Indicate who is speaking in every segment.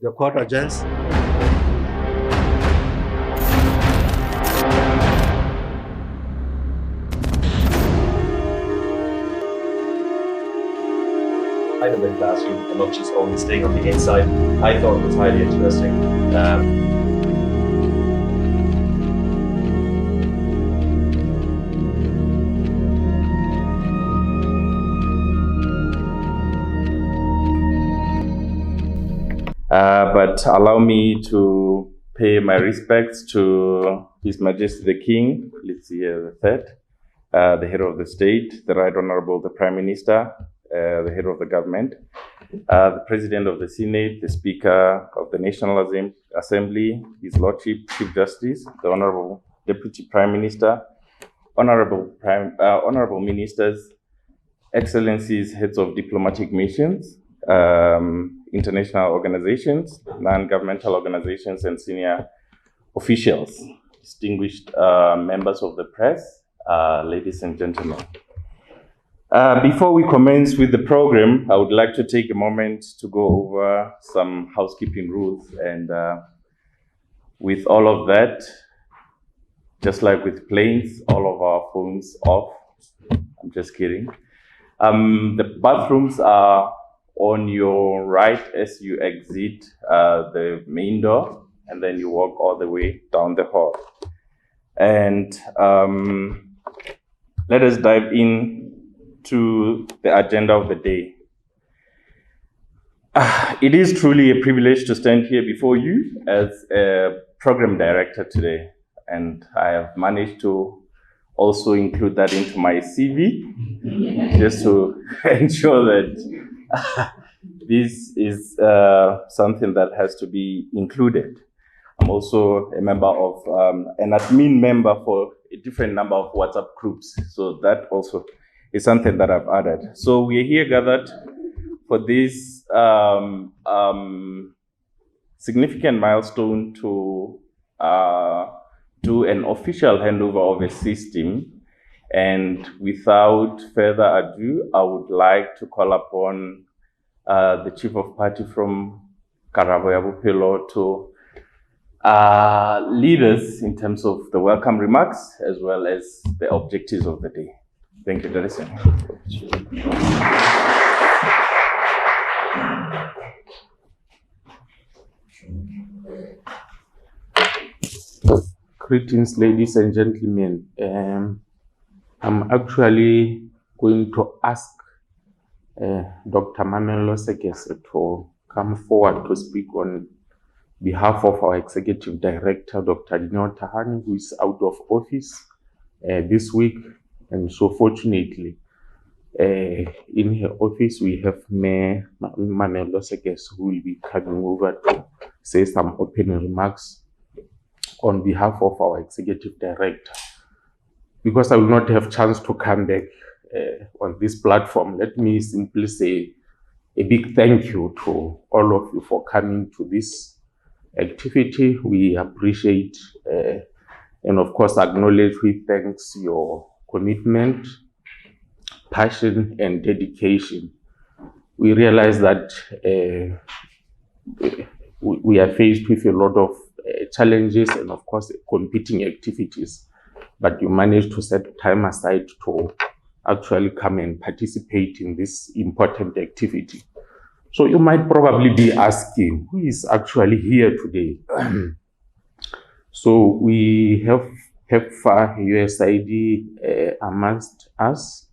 Speaker 1: Your quarter, gents.
Speaker 2: Kind of in classroom and not just only staying on the inside. I thought it was highly interesting. But allow me to pay my respects to His Majesty the King, the Third, the head of the state, the Right Honorable the Prime Minister, the head of the government, the President of the Senate, the Speaker of the National Assembly, His Lordship Chief Justice, the Honorable Deputy Prime Minister, Honorable Ministers, Excellencies, Heads of Diplomatic Missions, international organizations, non-governmental organizations, and senior officials, distinguished members of the press, ladies and gentlemen. Before we commence with the program, I would like to take a moment to go over some housekeeping rules. And with all of that, just like with planes, all of our phones off. I'm just kidding. The bathrooms are on your right as you exit the main door, and then you walk all the way down the hall. And let us dive in to the agenda of the day. It is truly a privilege to stand here before you as a program director today, and I have managed to also include that into my CV, just to ensure that this is something that has to be included. I'm also a member of, an admin member for a different number of WhatsApp groups, so that also is something that I've added. So we are here gathered for this significant milestone to do an official handover of a system. And without further ado, I would like to call upon the Chief of Party from Karabo ya Bophelo to lead us in terms of the welcome remarks as well as the objectives of the day. Thank you, Darison.
Speaker 3: Greetings, ladies and gentlemen. I'm actually going to ask Dr. Mamelo Sekese to come forward to speak on behalf of our Executive Director, Dr. Dineo Tahani, who is out of office this week. And so fortunately, in her office, we have Mayor Mamelo Sekese, who will be coming over to say some opening remarks on behalf of our Executive Director. Because I will not have chance to come back on this platform, let me simply say a big thank you to all of you for coming to this activity. We appreciate and of course acknowledge with thanks your commitment, passion, and dedication. We realize that we are faced with a lot of challenges and of course competing activities, but you managed to set time aside to actually come and participate in this important activity. So you might probably be asking, who is actually here today? So we have HEPFA USID amongst us,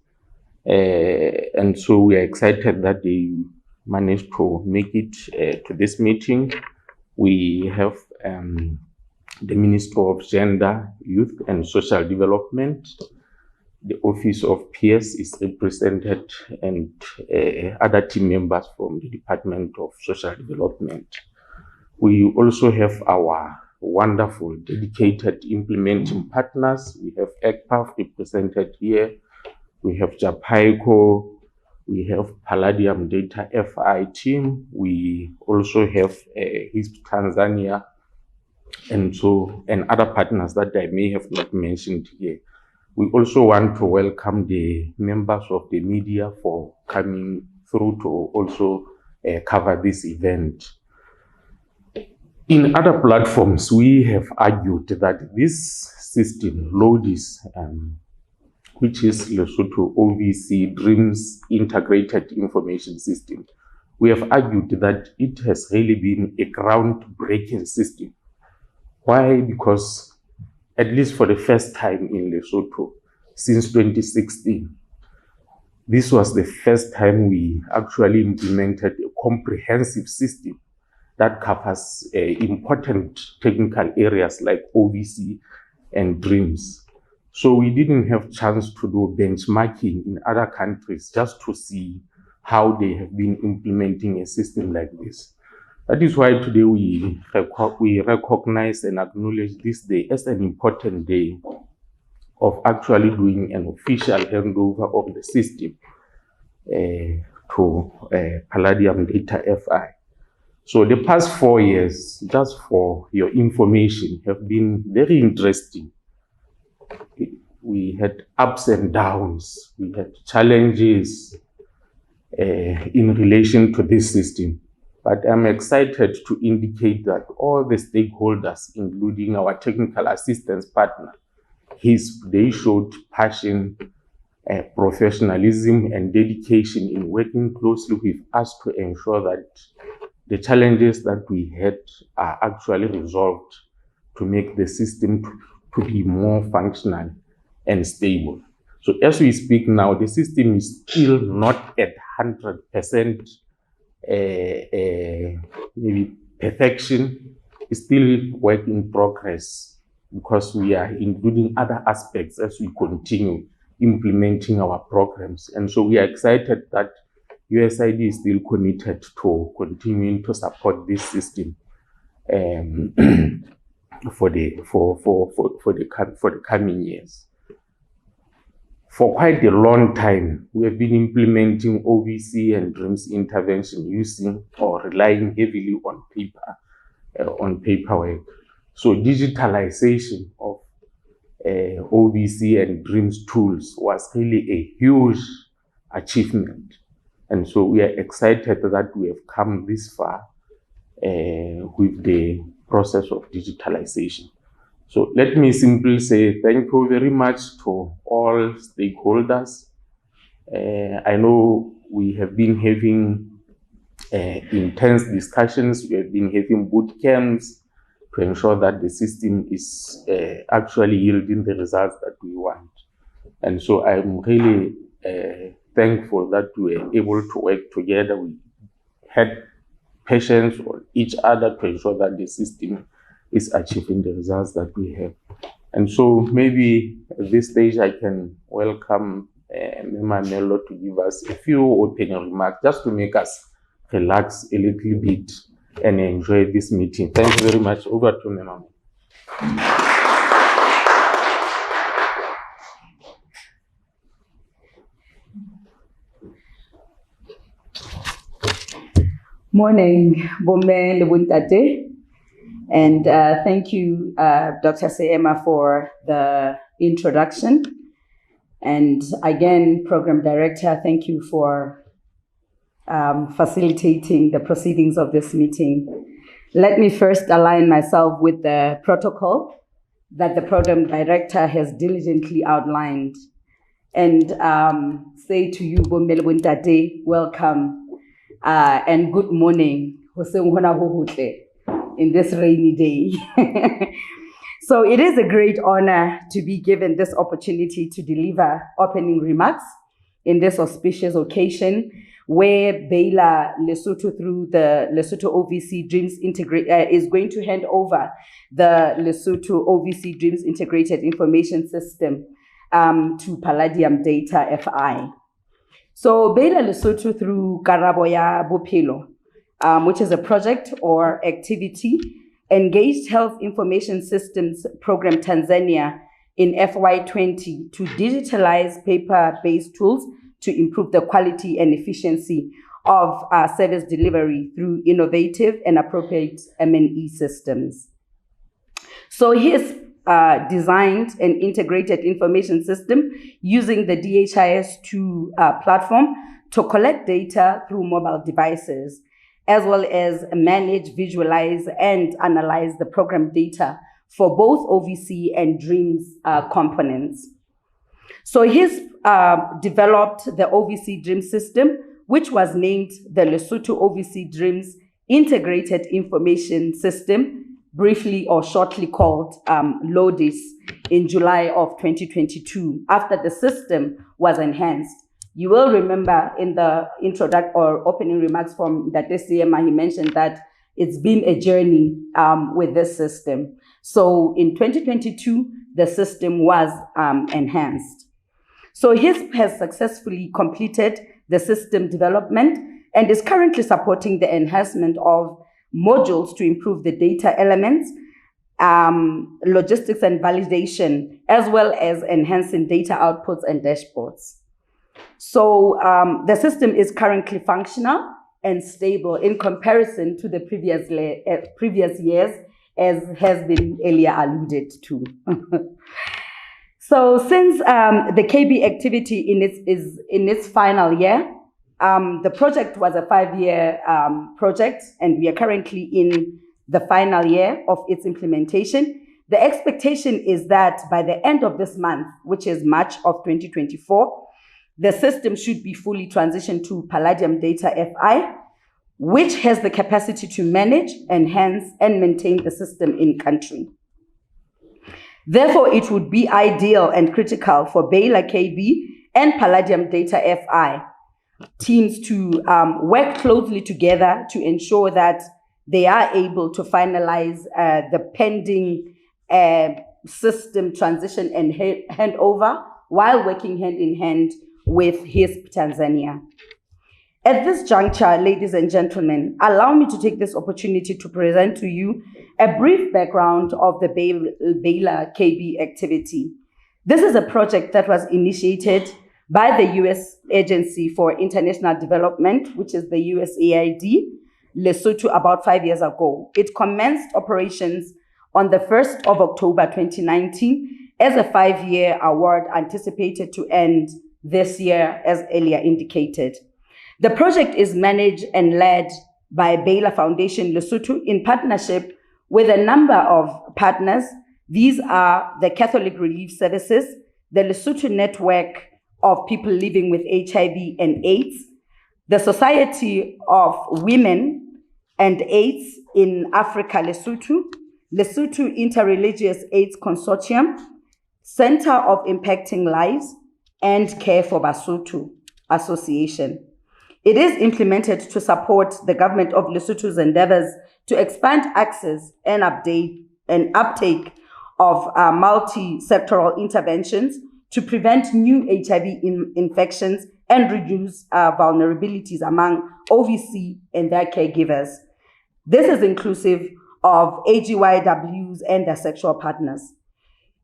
Speaker 3: and so we are excited that they managed to make it to this meeting. We have the Minister of Gender, Youth and Social Development. The Office of PS is represented, and other team members from the Department of Social Development. We also have our wonderful, dedicated implementing partners. We have ECPAF represented here. We have JAPICO. We have Palladium Data FI team. We also have HISP Tanzania, and other partners that I may have not mentioned here. We also want to welcome the members of the media for coming through to also cover this event. In other platforms, we have argued that this system, LODIS, which is Lesotho OVC Dreams Integrated Information System, we have argued that it has really been a groundbreaking system. Why? Because at least for the first time in Lesotho since 2016, this was the first time we actually implemented a comprehensive system that covers important technical areas like OVC and Dreams. So we didn't have chance to do benchmarking in other countries just to see how they have been implementing a system like this. That is why today we recognize and acknowledge this day as an important day of actually doing an official handover of the system to Palladium Data FI. So the past 4 years, just for your information, have been very interesting. We had ups and downs, we had challenges in relation to this system. But I'm excited to indicate that all the stakeholders, including our technical assistance partner, they showed passion, professionalism, and dedication in working closely with us to ensure that the challenges that we had are actually resolved to make the system to be more functional and stable. So as we speak now, the system is still not at 100% maybe perfection. It's still work in progress because we are including other aspects as we continue implementing our programs. And so we are excited that USAID is still committed to continuing to support this system for the coming years. For quite a long time, we have been implementing OVC and Dreams intervention using or relying heavily on paperwork. So digitalization of OVC and Dreams tools was really a huge achievement. And so we are excited that we have come this far with the process of digitalization. So let me simply say thank you very much to all stakeholders. I know we have been having intense discussions. We have been having boot camps to ensure that the system is actually yielding the results that we want. And so I'm really thankful that we were able to work together. We had patience on each other to ensure that the system is achieving the results that we have. And so maybe at this stage I can welcome Mema Mello to give us a few opening remarks just to make us relax a little bit and enjoy this meeting. Thank you very much. Over to Mema.
Speaker 1: Morning, Bome Lebuntate. And thank you, Dr. Seema, for the introduction. And again, Program Director, thank you for facilitating the proceedings of this meeting. Let me first align myself with the protocol that the Program Director has diligently outlined and say to you, Bome Lebuntate, welcome and good morning in this rainy day. So it is a great honor to be given this opportunity to deliver opening remarks in this auspicious occasion where Baylor Lesotho through the Lesotho OVC Dreams is going to hand over the Lesotho OVC Dreams Integrated Information System to Palladium Data FI. So Baylor Lesotho through Karaboya Bophelo, which is a project or activity, engaged Health Information Systems Program Tanzania in FY20 to digitalize paper-based tools to improve the quality and efficiency of service delivery through innovative and appropriate M&E systems. So he has designed an integrated information system using the DHIS2 platform to collect data through mobile devices. as well as manage, visualize, and analyze the program data for both OVC and DREAMS components. So he's developed the OVC DREAMS system, which was named the Lesotho OVC DREAMS Integrated Information System, briefly or shortly called LODIS, in July of 2022, after the system was enhanced. You will remember in the introduction or opening remarks from Dr. Siema, he mentioned that it's been a journey with this system. So in 2022, the system was enhanced. So HISP has successfully completed the system development and is currently supporting the enhancement of modules to improve the data elements, logistics and validation, as well as enhancing data outputs and dashboards. So the system is currently functional and stable in comparison to the previous years, as has been earlier alluded to. So since the KB activity is in its final year, the project was a 5-year project, and we are currently in the final year of its implementation. The expectation is that by the end of this month, which is March of 2024, the system should be fully transitioned to Palladium Data FI, which has the capacity to manage, enhance, and maintain the system in country. Therefore, it would be ideal and critical for Baylor KB and Palladium Data FI teams to work closely together to ensure that they are able to finalize the pending system transition and handover while working hand in hand with HISP Tanzania. At this juncture, ladies and gentlemen, allow me to take this opportunity to present to you a brief background of the Baylor KB activity. This is a project that was initiated by the U.S. Agency for International Development, which is the USAID, Lesotho, about 5 years ago. It commenced operations on the 1st of October 2019 as a 5-year award anticipated to end this year, as earlier indicated. The project is managed and led by Baylor Foundation Lesotho in partnership with a number of partners. These are the Catholic Relief Services, the Lesotho Network of People Living with HIV and AIDS, the Society of Women and AIDS in Africa, Lesotho, Lesotho Interreligious AIDS Consortium, Center of Impacting Lives, and Care for Basotho Association. It is implemented to support the government of Lesotho's endeavors to expand access and uptake of multi-sectoral interventions to prevent new HIV infections and reduce vulnerabilities among OVC and their caregivers. This is inclusive of AGYWs and their sexual partners.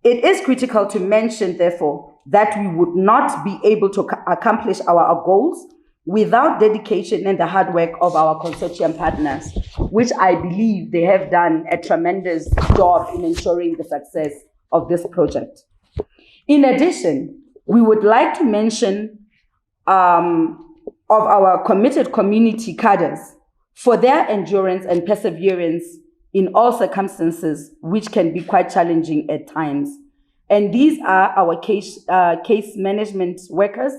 Speaker 1: It is critical to mention, therefore, that we would not be able to accomplish our goals without dedication and the hard work of our consortium partners, which I believe they have done a tremendous job in ensuring the success of this project. In addition, we would like to mention of our committed community cadres for their endurance and perseverance in all circumstances, which can be quite challenging at times. And these are our case management workers,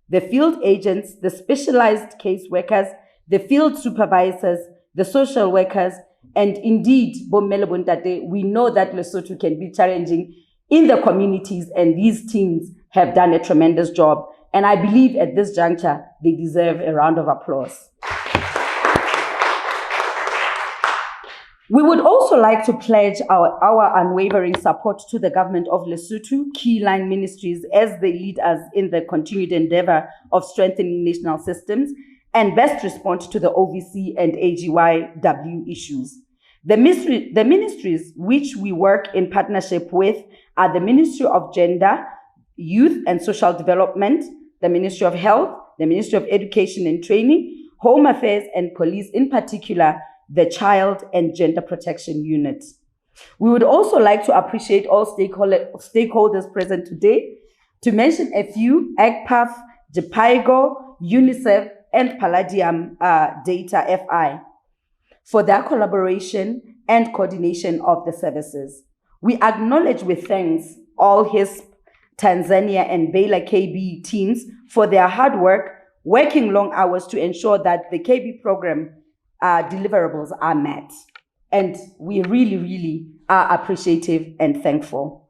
Speaker 1: the field agents, the specialized case workers, the field supervisors, the social workers, and indeed, we know that Lesotho can be challenging in the communities, and these teams have done a tremendous job. And I believe at this juncture, they deserve a round of applause. We would also like to pledge our unwavering support to the government of Lesotho, key line ministries, as they lead us in the continued endeavor of strengthening national systems and best respond to the OVC and AGYW issues. The ministries which we work in partnership with are the Ministry of Gender, Youth and Social Development, the Ministry of Health, the Ministry of Education and Training, Home Affairs and Police, in particular, the Child and Gender Protection Unit. We would also like to appreciate all stakeholders present today. To mention a few: AGPAF, JPIGO, UNICEF, and Palladium Data FI. for their collaboration and coordination of the services. We acknowledge with thanks all HISP, Tanzania, and Baylor KB teams for their hard work, working long hours to ensure that the KB program deliverables are met. And we really, really are appreciative and thankful.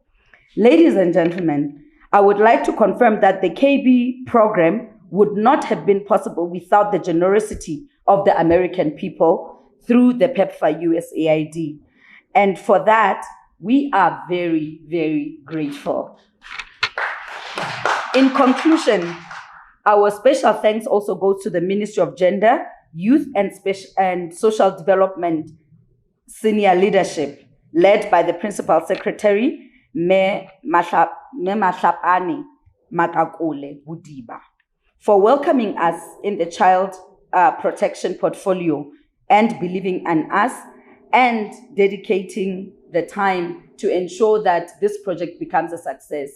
Speaker 1: Ladies and gentlemen, I would like to confirm that the KB program would not have been possible without the generosity of the American people through the PEPFAR USAID. And for that, we are very, very grateful. In conclusion, our special thanks also goes to the Ministry of Gender, Youth and Social Development senior leadership, led by the Principal Secretary, Me Mahlapane Makakule Budiba, for welcoming us in the child protection portfolio and believing in us and dedicating the time to ensure that this project becomes a success.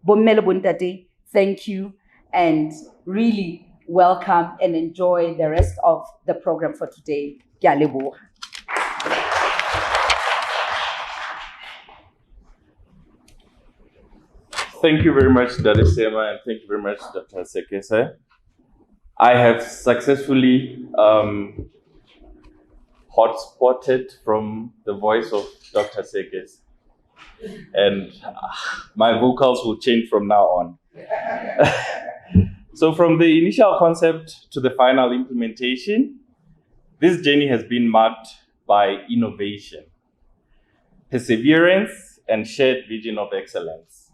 Speaker 1: Bommelo Bontate, thank you, and really welcome and enjoy the rest of the program for today. Ke a leboha.
Speaker 2: Thank you very much, Dade Sema, and thank you very much, Dr. Sekese. I have successfully hotspotted from the voice of Dr. Sekese, and my vocals will change from now on. So from the initial concept to the final implementation, this journey has been marked by innovation, perseverance, and shared vision of excellence.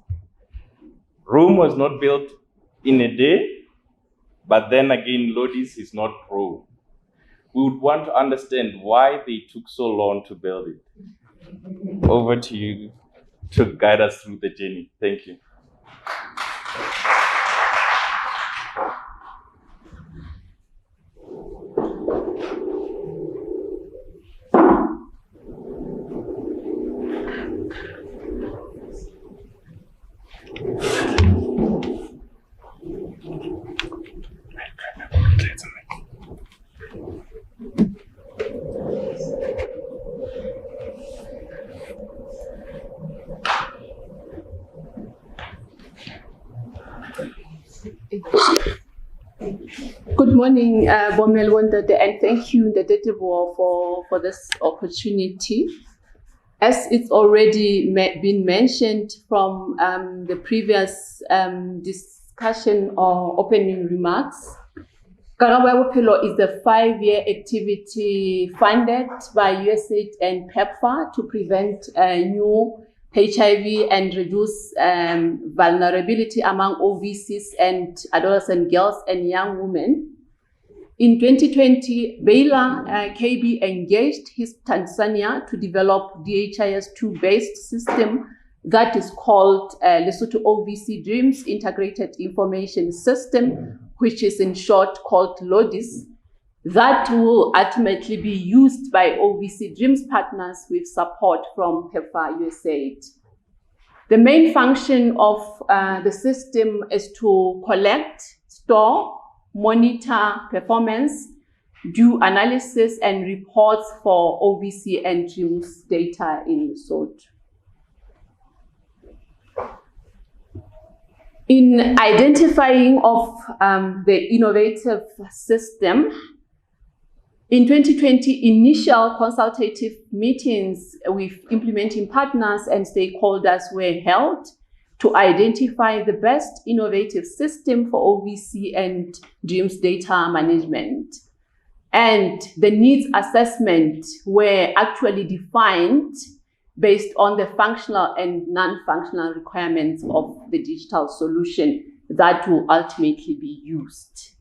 Speaker 2: Rome was not built in a day, but then again, Lodis is not Rome. We would want to understand why they took so long to build it. Over to you to guide us through the journey. Thank you.
Speaker 4: Good morning, Bomel Wondade, and thank you, Ndadetebo, for this opportunity. As it's already been mentioned from the previous discussion or opening remarks, Karabo Bophelo is a 5-year activity funded by USAID and PEPFAR to prevent new HIV and reduce vulnerability among OVCs and adolescent girls and young women. In 2020, Baylor KB engaged HISP Tanzania to develop DHIS2-based system that is called Lesotho OVC Dreams Integrated Information System, which is in short called LODIS, that will ultimately be used by OVC Dreams partners with support from PEPFAR USAID. The main function of the system is to collect, store, monitor performance, do analysis and reports for OVC and Dreams data in Lesotho. In identifying of the innovative system, in 2020, initial consultative meetings with implementing partners and stakeholders were held to identify the best innovative system for OVC and Dreams data management. And the needs assessment were actually defined based on the functional and non-functional requirements of the digital solution that will ultimately be used.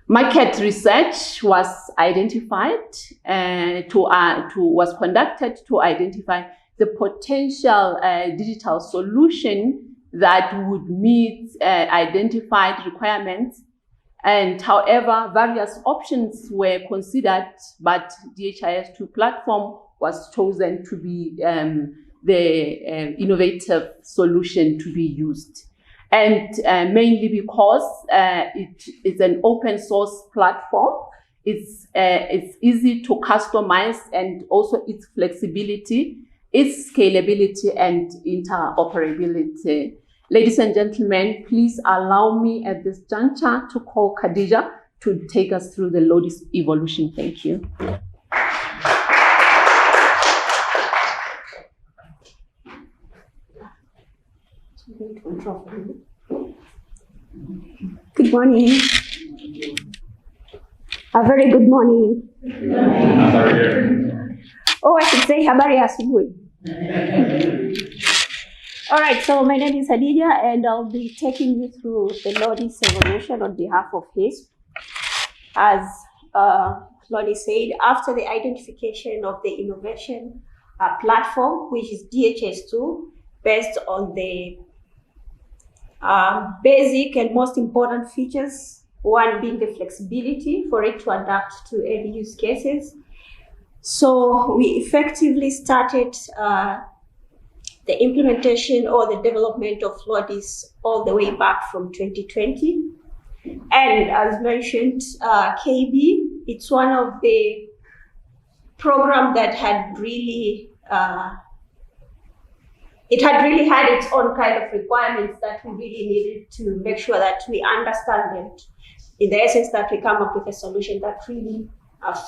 Speaker 4: Market research was identified was conducted to identify the potential digital solution that would meet identified requirements. And however, various options were considered, but DHIS2 platform was chosen to be the innovative solution to be used. And mainly because it is an open source platform it's easy to customize, and also its flexibility, its scalability, and interoperability. Ladies and gentlemen, please allow me at this juncture to call Khadija to take us through the LODIS evolution. Thank you.
Speaker 5: Good morning. A very good morning. Oh, I should say habari ya asubuhi. All right, so my name is Hadija, and I'll be taking you through the LODIS evolution on behalf of HISP. As Lodi said, after the identification of the innovation platform, which is DHS2, based on the basic and most important features, one being the flexibility for it to adapt to any use cases. So we effectively started the implementation or the development of LODIS all the way back from 2020. And as mentioned, KB, it's one of the programs that had really, it had really had its own kind of requirements that we really needed to make sure that we understand them. In the essence, that we come up with a solution that really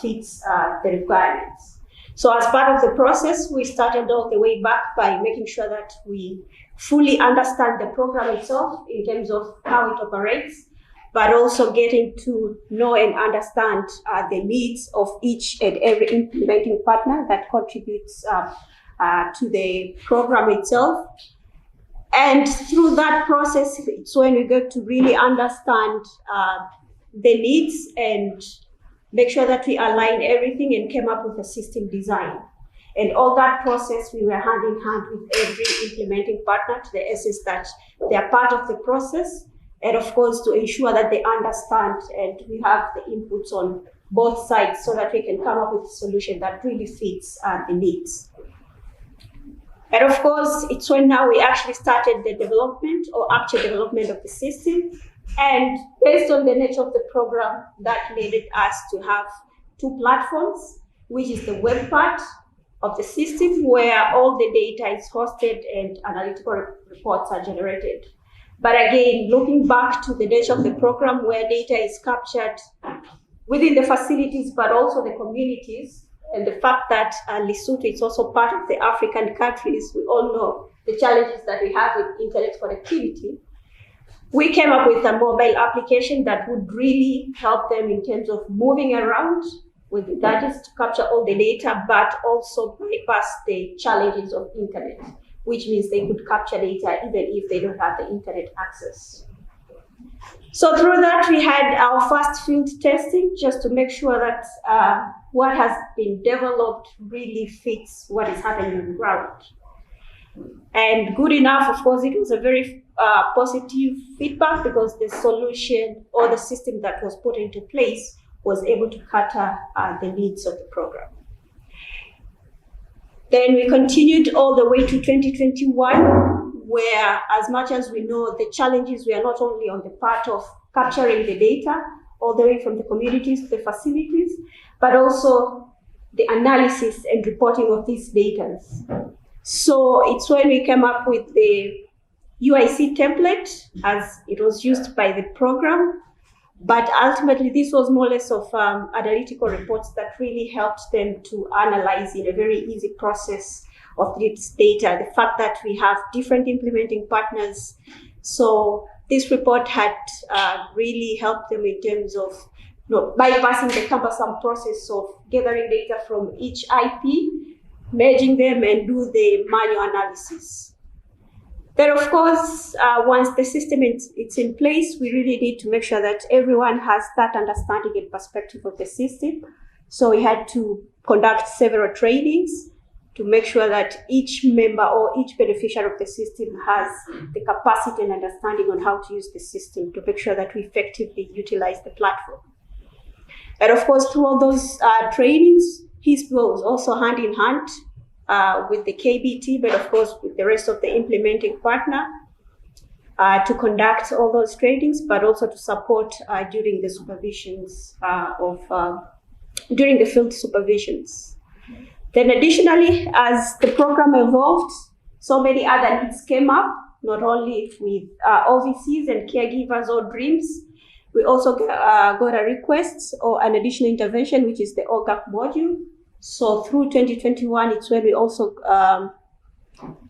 Speaker 5: fits the requirements. So as part of the process, we started all the way back by making sure that we fully understand the program itself in terms of how it operates, but also getting to know and understand the needs of each and every implementing partner that contributes to the program itself. And through that process, it's when we get to really understand the needs and make sure that we align everything and came up with a system design. And all that process, we were hand in hand with every implementing partner to the essence that they are part of the process. And of course, to ensure that they understand and we have the inputs on both sides so that we can come up with a solution that really fits the needs. And of course, it's when now we actually started the development or actual development of the system. And based on the nature of the program, that needed us to have two platforms, which is the web part of the system where all the data is hosted and analytical reports are generated. But again, looking back to the nature of the program where data is captured within the facilities, but also the communities, and the fact that Lesotho is also part of the African countries, we all know the challenges that we have with internet connectivity. We came up with a mobile application that would really help them in terms of moving around with the gadgets to capture all the data, but also bypass the challenges of internet, which means they could capture data even if they don't have the internet access. So through that, we had our first field testing just to make sure that what has been developed really fits what is happening on the ground. And good enough, of course, it was a very positive feedback because the solution or the system that was put into place was able to cater the needs of the program. Then we continued all the way to 2021, where as much as we know the challenges were not only on the part of capturing the data all the way from the communities to the facilities, but also the analysis and reporting of these data. So it's when we came up with the UIC template as it was used by the program. But ultimately, this was more or less of analytical reports that really helped them to analyze in a very easy process of this data, the fact that we have different implementing partners. So this report had really helped them in terms of bypassing the cumbersome process of gathering data from each IP, merging them and do the manual analysis. Then, of course, once the system is in place, we really need to make sure that everyone has that understanding and perspective of the system. So we had to conduct several trainings to make sure that each member or each beneficiary of the system has the capacity and understanding on how to use the system to make sure that we effectively utilize the platform. And of course, through all those trainings, HISP was also hand in hand with the KBT, but of course with the rest of the implementing partner. to conduct all those trainings, but also to support during the supervisions during the field supervisions. Then additionally, as the program evolved, so many other needs came up, not only with OVCs and caregivers or DREAMs. We also got a request or an additional intervention, which is the OGAP module. So through 2021, it's where we also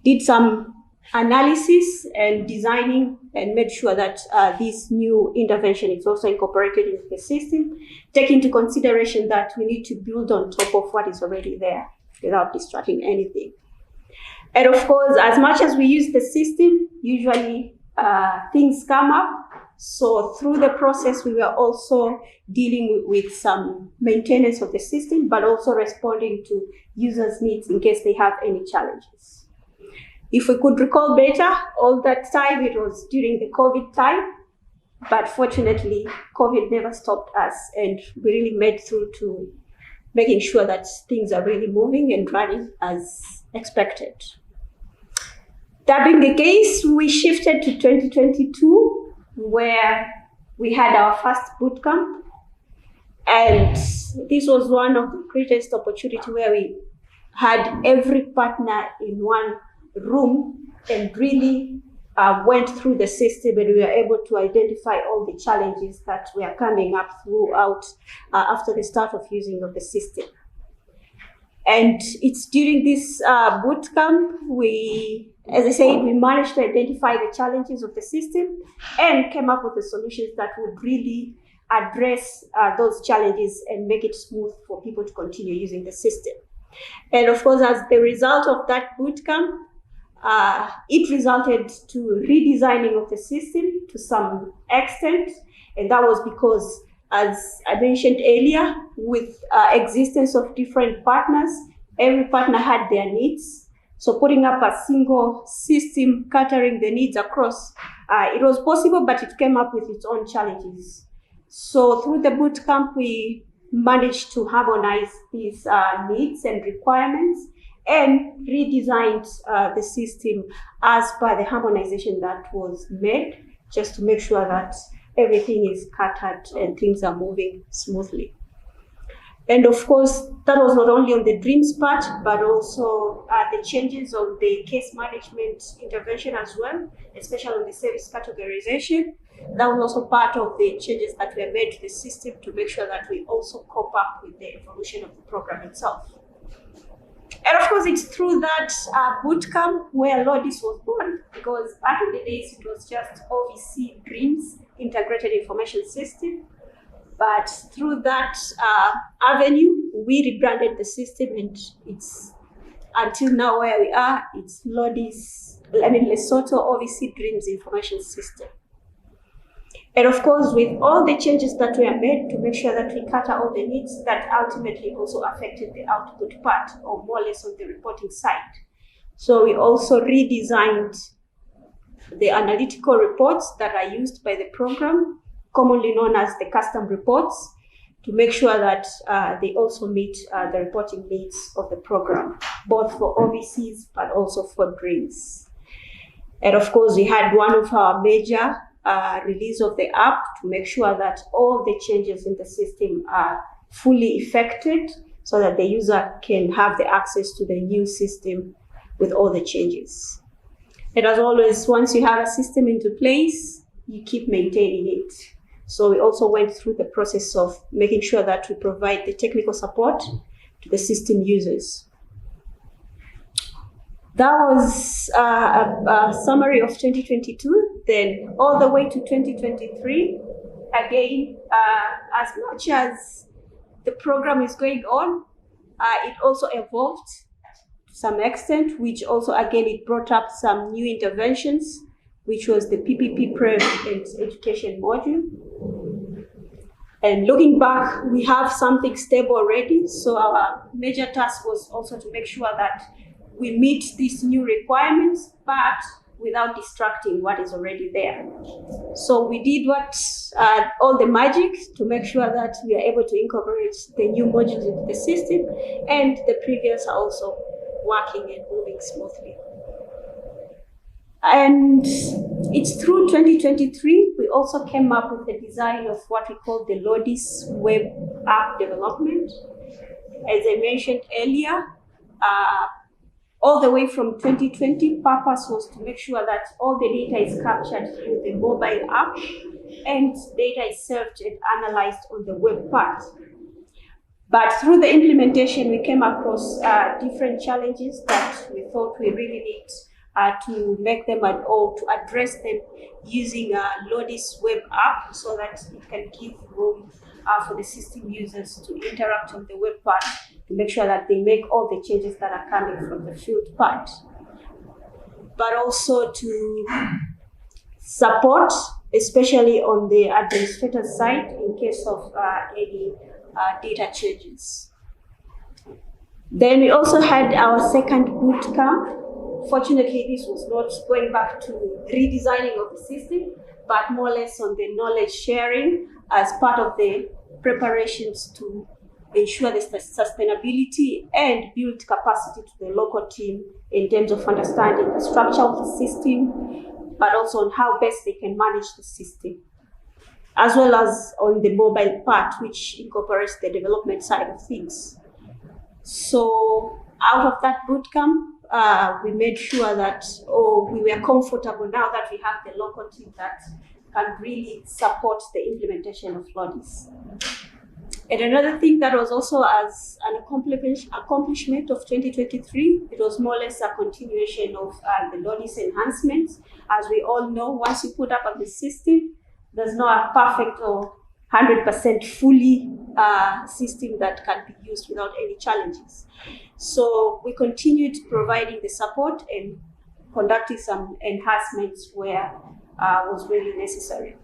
Speaker 5: did some analysis and designing and made sure that this new intervention is also incorporated into the system, taking into consideration that we need to build on top of what is already there without distracting anything. And of course, as much as we use the system, usually things come up. So through the process, we were also dealing with some maintenance of the system, but also responding to users' needs in case they have any challenges. If we could recall better, all that time, it was during the COVID time, but fortunately, COVID never stopped us, and we really made through to making sure that things are really moving and running as expected. That being the case, we shifted to 2022, where we had our first bootcamp. And this was one of the greatest opportunities where we had every partner in one room and really went through the system, and we were able to identify all the challenges that were coming up throughout after the start of using of the system. And it's during this bootcamp, as I said, we managed to identify the challenges of the system and came up with the solutions that would really address those challenges and make it smooth for people to continue using the system. And of course, as the result of that bootcamp, it resulted to redesigning of the system to some extent. And that was because, as I mentioned earlier, with existence of different partners, every partner had their needs. So putting up a single system catering the needs across, it was possible, but it came up with its own challenges. So through the bootcamp, we managed to harmonize these needs and requirements and redesigned the system as per the harmonization that was made, just to make sure that everything is catered and things are moving smoothly. And of course, that was not only on the DREAMS part, but also the changes of the case management intervention as well, especially on the service categorization. That was also part of the changes that were made to the system to make sure that we also cope up with the evolution of the program itself. And of course, it's through that bootcamp where LODIS was born, because back in the days, it was just OVC DREAMS, Integrated Information System. But through that avenue, we rebranded the system, and it's until now where we are. It's Lesotho OVC DREAMS Information System. And of course, with all the changes that were made to make sure that we cater all the needs, that ultimately also affected the output part, or more or less on the reporting side. So we also redesigned the analytical reports that are used by the program, commonly known as the custom reports, to make sure that they also meet the reporting needs of the program, both for OVCs but also for DREAMs. And of course, we had one of our major release of the app to make sure that all the changes in the system are fully effected so that the user can have the access to the new system with all the changes. And as always, once you have a system into place, you keep maintaining it. So we also went through the process of making sure that we provide the technical support to the system users. That was a summary of 2022. Then all the way to 2023, again, as much as the program is going on, it also evolved to some extent, which also, again, it brought up some new interventions, which was the PPP Prep and Education module. And looking back, we have something stable already. So our major task was also to make sure that we meet these new requirements, but without distracting what is already there. So we did all the magic to make sure that we are able to incorporate the new modules into the system, and the previous are also working and moving smoothly. And it's through 2023, we also came up with the design of what we call the LODIS web app development. As I mentioned earlier, all the way from 2020, purpose was to make sure that all the data is captured through the mobile app and data is served and analyzed on the web part. But through the implementation, we came across different challenges that we thought we really need to make them to address them using a LODIS web app so that it can give room for the system users to interact on the web part to make sure that they make all the changes that are coming from the field part. But also to support, especially on the administrator side, in case of any data changes. Then we also had our second boot camp. Fortunately, this was not going back to redesigning of the system, but more or less on the knowledge sharing as part of the preparations to ensure the sustainability and build capacity to the local team in terms of understanding the structure of the system, but also on how best they can manage the system, as well as on the mobile part, which incorporates the development side of things. So out of that bootcamp, we made sure that we were comfortable now that we have the local team that can really support the implementation of LODIS. And another thing that was also as an accomplishment of 2023, it was more or less a continuation of the LODIS enhancements. As we all know, once you put up on the system, there's no a perfect or 100% fully system that can be used without any challenges. So we continued providing the support and conducting some enhancements where was really necessary.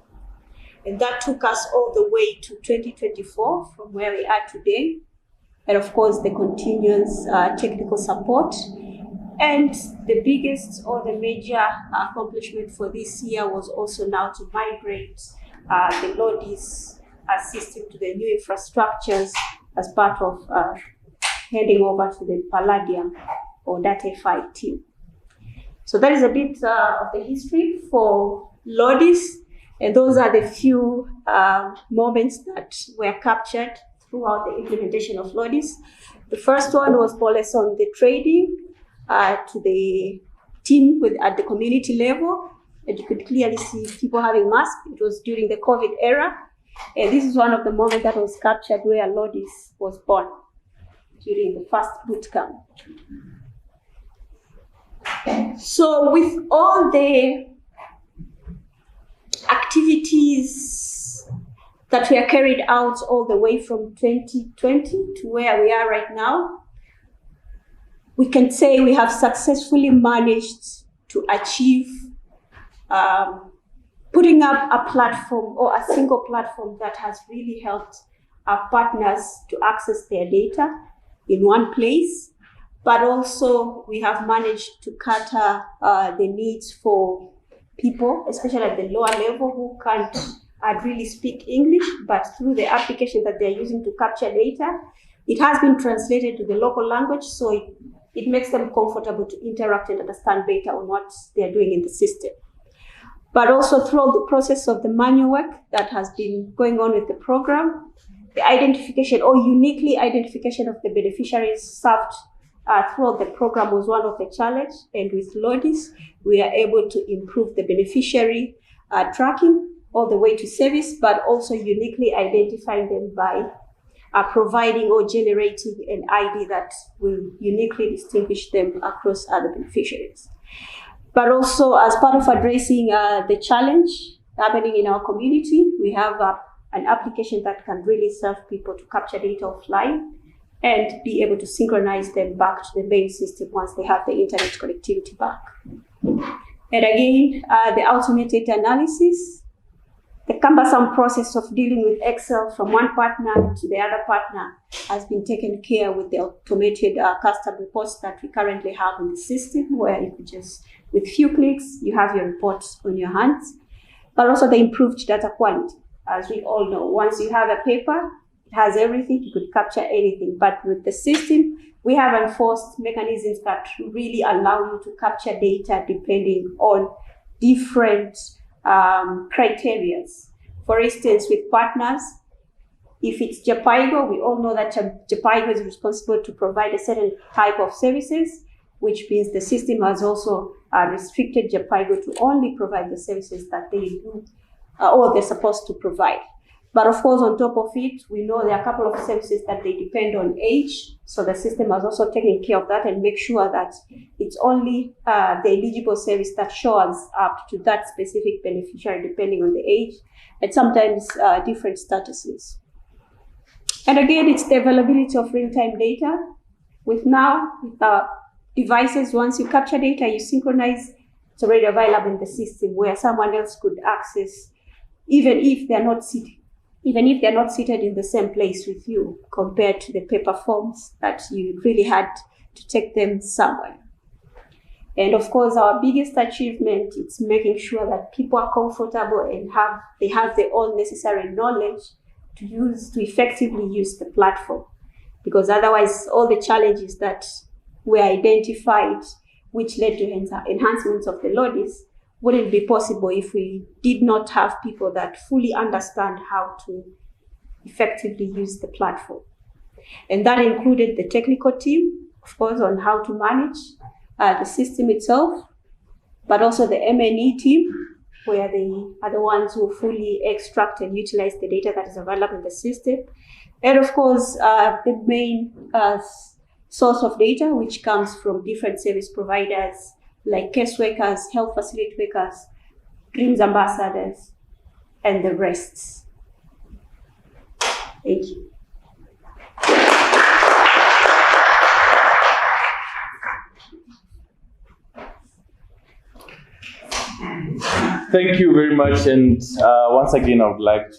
Speaker 5: And that took us all the way to 2024 from where we are today. And of course, the continuous technical support. And the biggest or the major accomplishment for this year was also now to migrate the LODIS system to the new infrastructures as part of heading over to the Palladium or Datify team. So that is a bit of the history for LODIS. And those are the few moments that were captured throughout the implementation of LODIS. The first one was more or less on the trading to the team at the community level. And you could clearly see people having masks. It was during the COVID era. And this is one of the moments that was captured where LODIS was born during the first bootcamp. So with all the activities that were carried out all the way from 2020 to where we are right now, we can say we have successfully managed to achieve putting up a platform or a single platform that has really helped our partners to access their data in one place. But also we have managed to cater the needs for people, especially at the lower level, who can't really speak English, but through the application that they're using to capture data, it has been translated to the local language, so it makes them comfortable to interact and understand better on what they're doing in the system. But also throughout the process of the manual work that has been going on with the program, the identification or uniquely identification of the beneficiaries served throughout the program was one of the challenge. And with LODIS, we are able to improve the beneficiary tracking all the way to service, but also uniquely identifying them by providing or generating an ID that will uniquely distinguish them across other beneficiaries. But also, as part of addressing the challenge happening in our community, we have an application that can really serve people to capture data offline and be able to synchronize them back to the main system once they have the internet connectivity back. And again, the automated analysis, the cumbersome process of dealing with Excel from one partner to the other partner has been taken care with the automated custom reports that we currently have in the system, where you could just, with few clicks, you have your reports on your hands. But also the improved data quality. As we all know, once you have a paper, it has everything, you could capture anything. But with the system, we have enforced mechanisms that really allow you to capture data depending on different criteria. For instance, with partners, if it's JPIGO, we all know that JPIGO is responsible to provide a certain type of services, which means the system has also restricted JPIGO to only provide the services that they do or they're supposed to provide. But of course, on top of it, we know there are a couple of services that they depend on age. So the system has also taken care of that and make sure that it's only the eligible service that shows up to that specific beneficiary depending on the age and sometimes different statuses. And again, it's the availability of real-time data. With devices, once you capture data, you synchronize, it's already available in the system where someone else could access, even if they're not seated in the same place with you, compared to the paper forms that you really had to take them somewhere. And of course, our biggest achievement is making sure that people are comfortable and they have the all necessary knowledge to effectively use the platform. Because otherwise, all the challenges that were identified, which led to enhancements of the LODIS, wouldn't be possible if we did not have people that fully understand how to effectively use the platform. And that included the technical team, of course, on how to manage the system itself, but also the M&E team, where they are the ones who fully extract and utilize the data that is available in the system. And of course, the main source of data, which comes from different service providers, like caseworkers, health facility workers, Dreams ambassadors, and the rest. Thank you.
Speaker 2: Thank you very much. And once again, I would like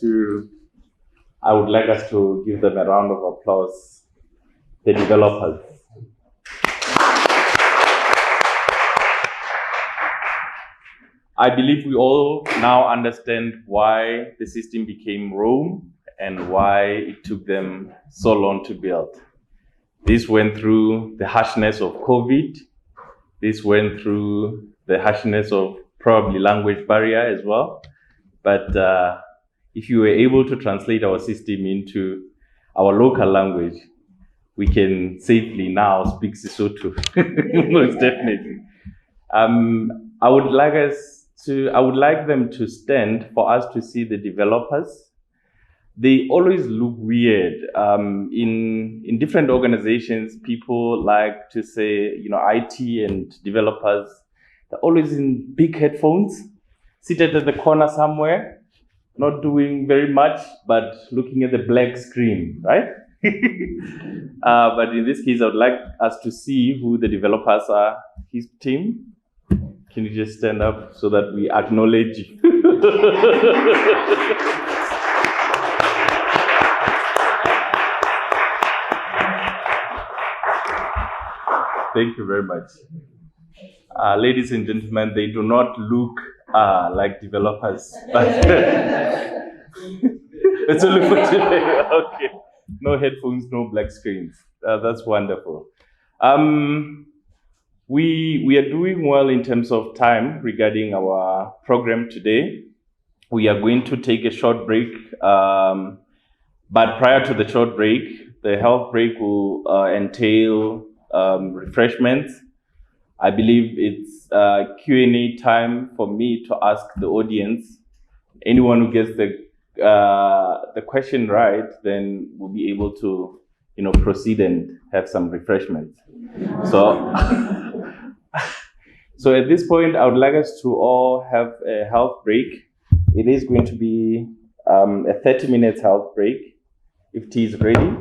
Speaker 2: us to give them a round of applause, the developers. I believe we all now understand why the system became Rome and why it took them so long to build. This went through the harshness of COVID. This went through the harshness of probably language barrier as well. But if you were able to translate our system into our local language, we can safely now speak Sesotho, most definitely. I would like them to stand for us to see the developers. They always look weird. In different organizations, people like to say, IT and developers, they're always in big headphones, seated at the corner somewhere, not doing very much, but looking at the black screen, right? But in this case, I would like us to see who the developers are, his team. Can you just stand up so that we acknowledge you? Thank you very much. Ladies and gentlemen, they do not look like developers. But it's only for today. Okay. No headphones, no black screens. That's wonderful. We are doing well in terms of time regarding our program today. We are going to take a short break, but prior to the short break, the health break will entail refreshments. I believe it's Q&A time for me to ask the audience. Anyone who gets the question right, then we'll be able to, proceed and have some refreshments. So at this point, I would like us to all have a health break. It is going to be a 30-minute health break, if tea is ready.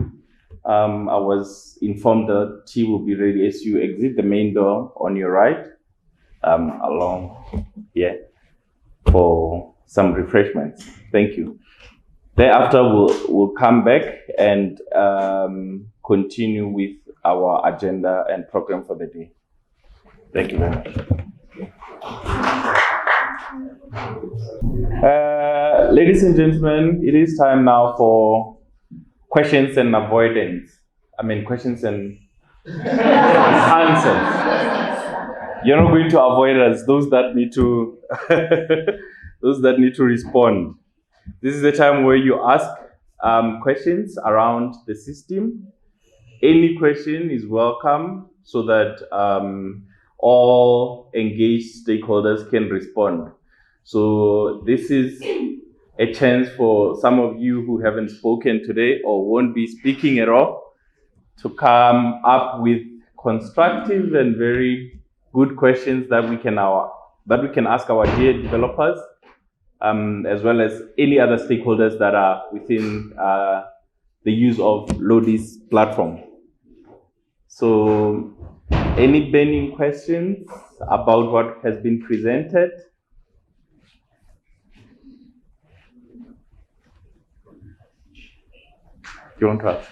Speaker 2: I was informed that tea will be ready as you exit the main door on your right, along here, for some refreshments. Thank you. Thereafter, we'll come back and continue with our agenda and program for the day. Thank you very much. Ladies and gentlemen, it is time now for questions and avoidance. Questions and Answers. You're not going to avoid us. Those that need to, those that need to respond. This is the time where you ask questions around the system. Any question is welcome so that all engaged stakeholders can respond. So this is a chance for some of you who haven't spoken today or won't be speaking at all to come up with constructive and very good questions that we can ask our dear developers, as well as any other stakeholders that are within the use of Lodi's platform. So, any burning questions about what has been presented? You want to ask?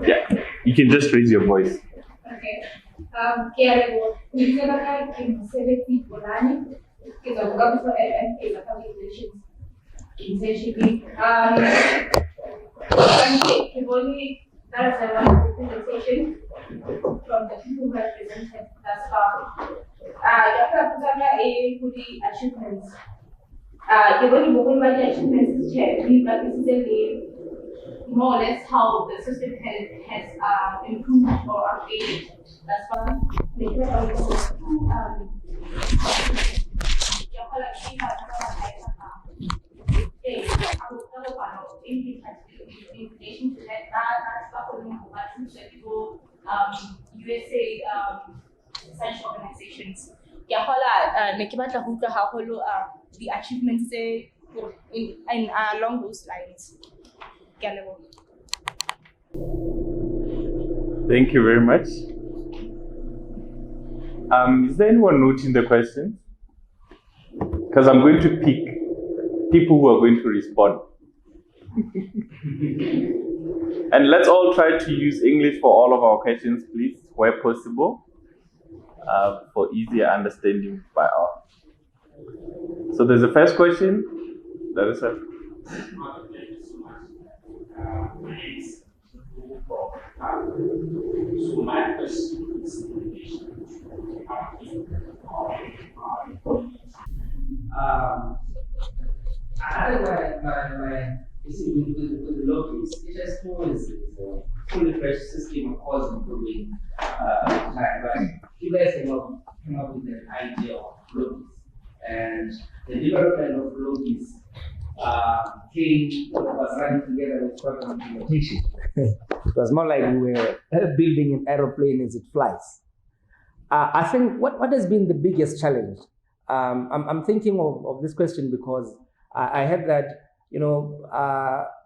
Speaker 2: Yeah, you can just raise your voice.
Speaker 6: Okay. Chiarevo, iniziava che selezionare volani che sono proprio e la calculations. Essentially, che voglio dare a presentation from the people who have presented thus far. Dr. Putaka a fully achievements. Che voglio more achievements check, but this is a more or less how the system has improved or updated. That's one. USA such organizations. The achievements in along those lines.
Speaker 2: Thank you very much. Is there anyone noting the questions? Because I'm going to pick people who are going to respond. And let's all try to use English for all of our questions, please, where possible, for easier understanding by all. So there's a first question. That is it.
Speaker 7: So my question is I think my issue with the locals, it just always is a fully fresh system of course improving. But you guys came up with an idea of locals, and the development of locals was running together with program implementation. It was more like we were building an aeroplane as it flies. I think what has been the biggest challenge? I'm thinking of this question because I heard that,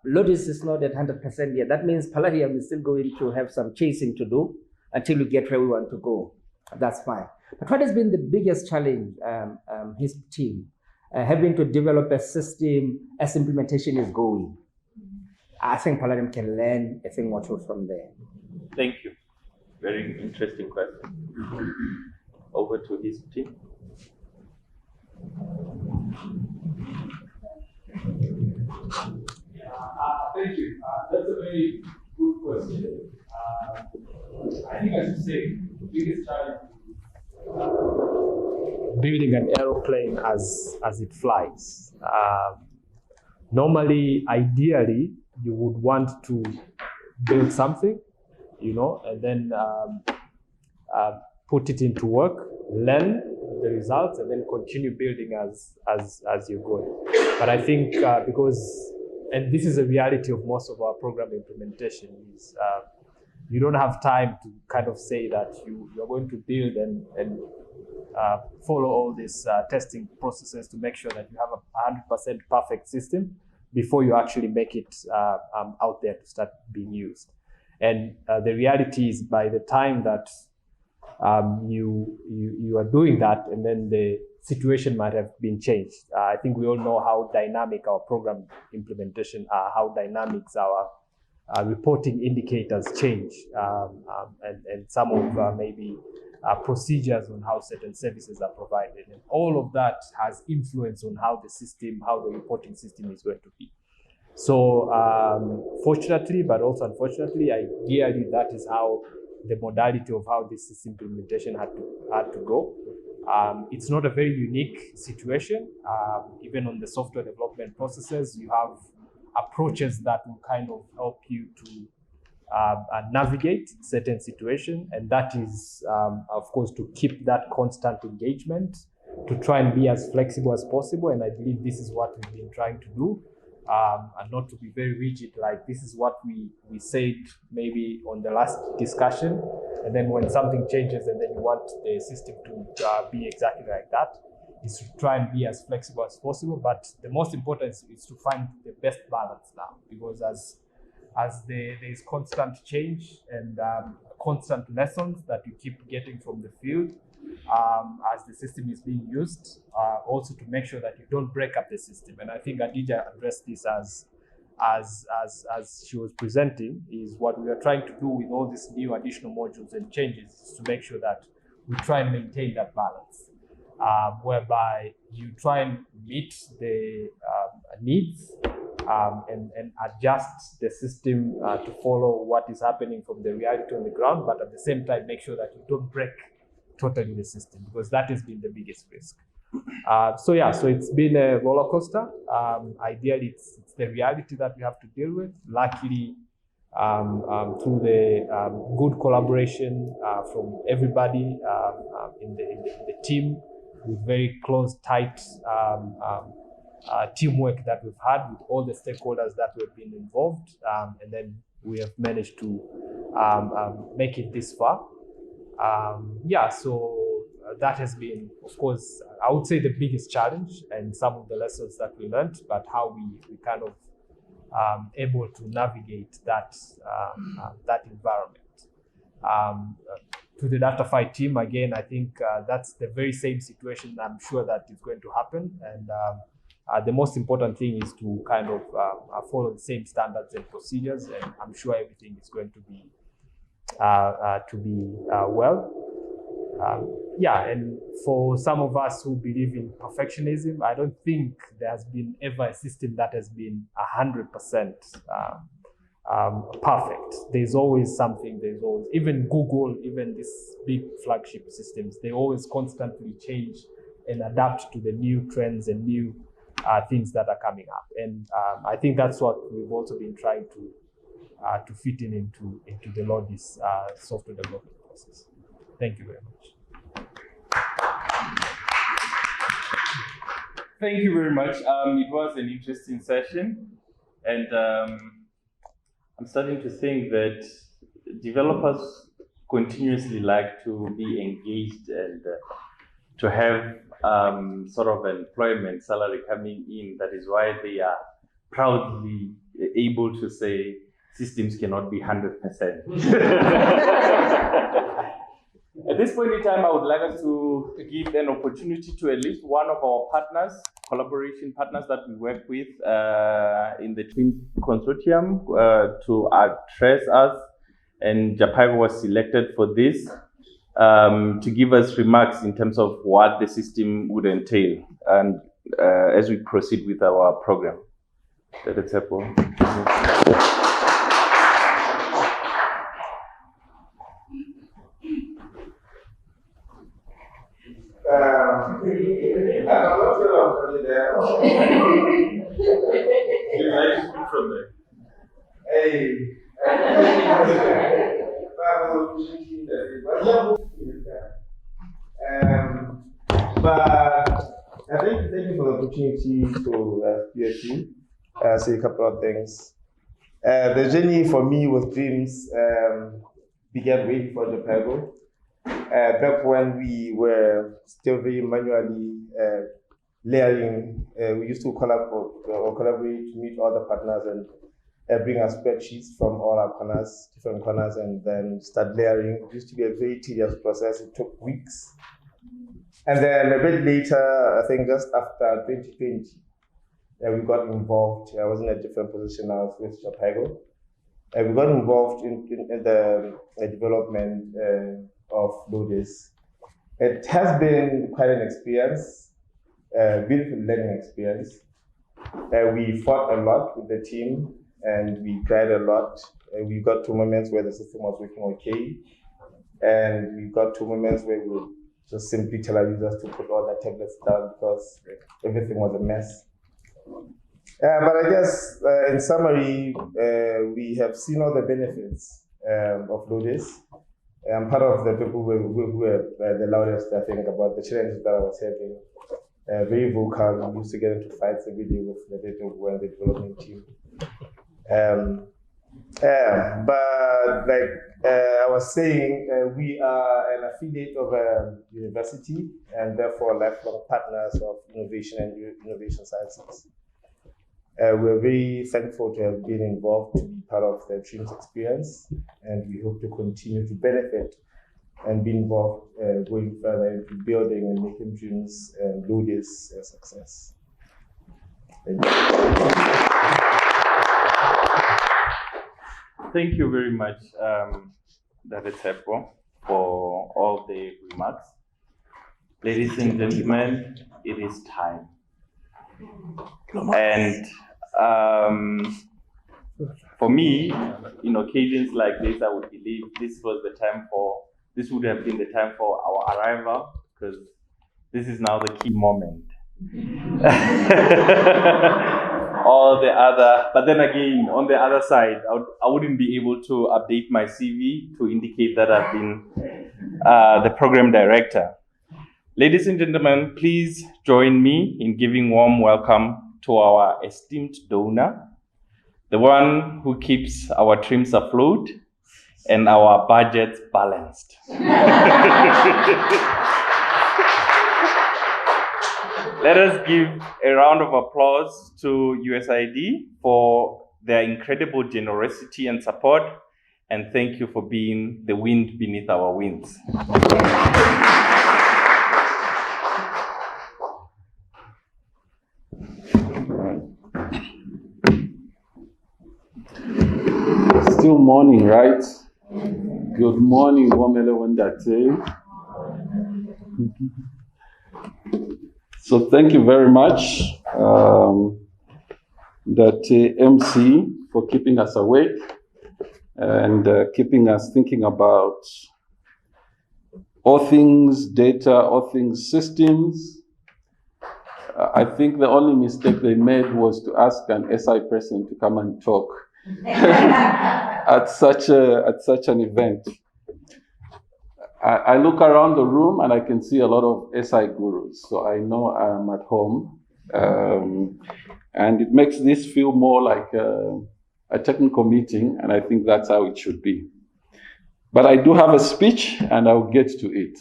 Speaker 7: Lodis is not at 100% yet. That means Palladium is still going to have some chasing to do until we get where we want to go. That's fine. But what has been the biggest challenge, his team, having to develop a system as implementation is going? I think Palladium can learn a thing or two from there.
Speaker 2: Thank you. Very interesting question. Over to his team.
Speaker 8: Thank you. That's a very good question. I think I should say the biggest challenge is building an aeroplane as it flies. Normally, ideally, you would want to build something, and then put it into work, learn the results, and then continue building as you're going. But I think because, and this is a reality of most of our program implementation, is you don't have time to kind of say that you're going to build and follow all these testing processes to make sure that you have a 100% perfect system before you actually make it out there to start being used. And the reality is, by the time that you are doing that, and then the situation might have been changed. I think we all know how dynamic our program implementation are, how dynamic our reporting indicators change, and some of maybe procedures on how certain services are provided. And all of that has influence on how the reporting system is going to be. So fortunately, but also unfortunately, ideally that is how the modality of how this system implementation had to go. It's not a very unique situation. Even on the software development processes, you have approaches that will kind of help you to navigate certain situations, and that is, of course, to keep that constant engagement, to try and be as flexible as possible. And I believe this is what we've been trying to do, and not to be very rigid, like this is what we said maybe on the last discussion, and then when something changes and then you want the system to be exactly like that, is to try and be as flexible as possible. But the most important is to find the best balance now, because as there is constant change and constant lessons that you keep getting from the field as the system is being used, also to make sure that you don't break up the system. And I think Adija addressed this as she was presenting, is what we are trying to do with all these new additional modules and changes, is to make sure that we try and maintain that balance, whereby you try and meet the needs and adjust the system to follow what is happening from the reality on the ground, but at the same time make sure that you don't break totally the system, because that has been the biggest risk. So it's been a roller coaster. Ideally, it's the reality that we have to deal with. Luckily, through the good collaboration from everybody in the team, with very close, tight teamwork that we've had with all the stakeholders that we've been involved, and then we have managed to make it this far. So that has been, of course, I would say the biggest challenge, and some of the lessons that we learned, but how we kind of able to navigate that environment. To the DataFi team, again, I think that's the very same situation I'm sure that is going to happen. And the most important thing is to kind of follow the same standards and procedures, and I'm sure everything is going to be well. And for some of us who believe in perfectionism, I don't think there has been ever a system that has been 100% perfect. There's always something, even Google, even these big flagship systems, they always constantly change and adapt to the new trends and new things that are coming up. And I think that's what we've also been trying to fit into the Lodis software development process. Thank you very much.
Speaker 2: Thank you very much. It was an interesting session, and I'm starting to think that developers continuously like to be engaged and to have sort of employment salary coming in. That is why they are proudly able to say systems cannot be 100%. At this point in time, I would like us to give an opportunity to at least one of our partners, collaboration partners that we work with in the Twin Consortium to address us. And Japago was selected for this to give us remarks in terms of what the system would entail, and as we proceed with our program. That's helpful.
Speaker 9: I'm not sure I'm coming there.
Speaker 2: You'd like to speak from there?
Speaker 9: Hey. But I think thank you for the opportunity to hear you say a couple of things. The journey for me with Dreams began way before Japago. Back when we were still very manually layering, we used to collaborate to meet other partners and bring our spreadsheets from all our different corners, and then start layering. It used to be a very tedious process. It took weeks. And then a bit later, I think just after 2020, we got involved. I was in a different position. I was with Japago. We got involved in the development of Lodis. It has been quite an experience, beautiful learning experience. We fought a lot with the team and we cried a lot. We got to moments where the system was working okay, and we got to moments where we would just simply tell our users to put all their tablets down because everything was a mess. But I guess in summary, we have seen all the benefits of Lotus. I'm part of the people who were the loudest, I think, about the challenges that I was having. Very vocal, we used to get into fights every day with the data and the development team. But like I was saying, we are an affiliate of a university and therefore lifelong partners of innovation and innovation sciences. We're very thankful to have been involved, to be part of the Dreams experience, and we hope to continue to benefit and be involved going further into building and making Dreams and Lotus a success. Thank you.
Speaker 2: Thank you very much, Dr. Tsepo, for all the remarks. Ladies and gentlemen, it is time. And for me, in occasions like this, I would believe this would have been the time for our arrival, because this is now the key moment. But then again, on the other side, I wouldn't be able to update my CV to indicate that I've been the program director. Ladies and gentlemen, please join me in giving warm welcome to our esteemed donor, the one who keeps our dreams afloat and our budgets balanced. Let us give a round of applause to USAID for their incredible generosity and support, and thank you for being the wind beneath our wings.
Speaker 3: Still morning, right? Good morning, Womele Wendate. So thank you very much, that MC, for keeping us awake and keeping us thinking about all things data, all things systems. I think the only mistake they made was to ask an SI person to come and talk at such an event. I look around the room and I can see a lot of SI gurus, so I know I'm at home. And it makes this feel more like a technical meeting, and I think that's how it should be. But I do have a speech, and I'll get to it.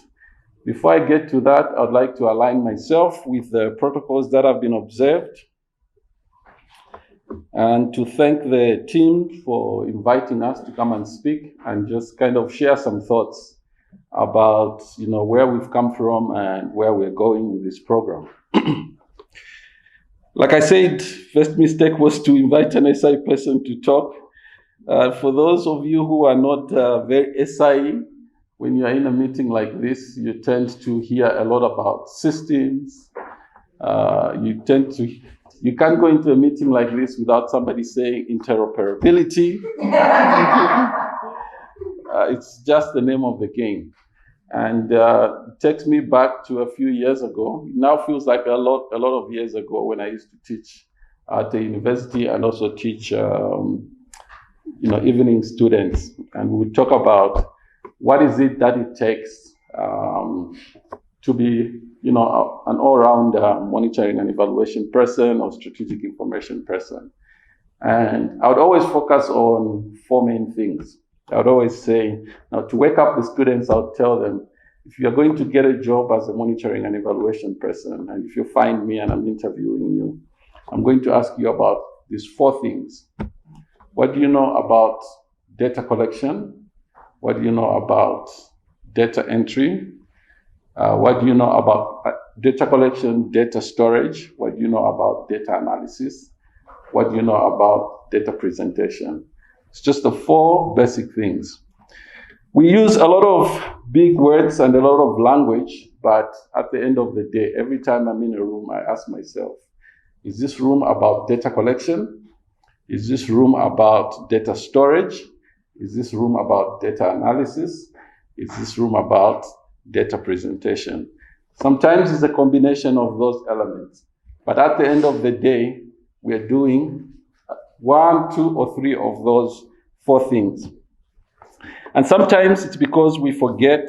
Speaker 3: Before I get to that, I'd like to align myself with the protocols that have been observed, and to thank the team for inviting us to come and speak and just kind of share some thoughts about where we've come from and where we're going with this program. Like I said, first mistake was to invite an SI person to talk. For those of you who are not very SI, when you're in a meeting like this, you tend to hear a lot about systems. You can't go into a meeting like this without somebody saying interoperability. It's just the name of the game. And it takes me back to a few years ago. It now feels like a lot of years ago when I used to teach at the university and also teach evening students. And we would talk about what is it that it takes to be an all-round monitoring and evaluation person or strategic information person. And I would always focus on four main things. I would always say, now to wake up the students, I would tell them, if you're going to get a job as a monitoring and evaluation person, and if you find me and I'm interviewing you, I'm going to ask you about these four things. What do you know about data collection? What do you know about data entry? What do you know about data collection, data storage? What do you know about data analysis? What do you know about data presentation? It's just the four basic things. We use a lot of big words and a lot of language, but at the end of the day, every time I'm in a room, I ask myself,
Speaker 10: Is this room about data collection? Is this room about data storage? Is this room about data analysis? Is this room about data presentation? Sometimes it's a combination of those elements. But at the end of the day, we're doing 1, 2, or 3 of those 4 things. And sometimes it's because we forget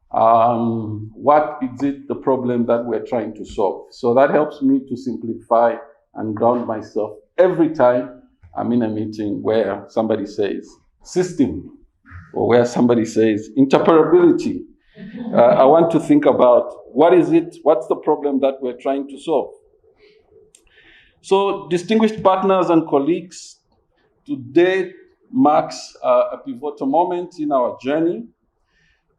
Speaker 10: what is it the problem that we're trying to solve. So that helps me to simplify and ground myself every time I'm in a meeting where somebody says system or where somebody says interoperability. I want to think about what's the problem that we're trying to solve. So distinguished partners and colleagues, today marks a pivotal moment in our journey.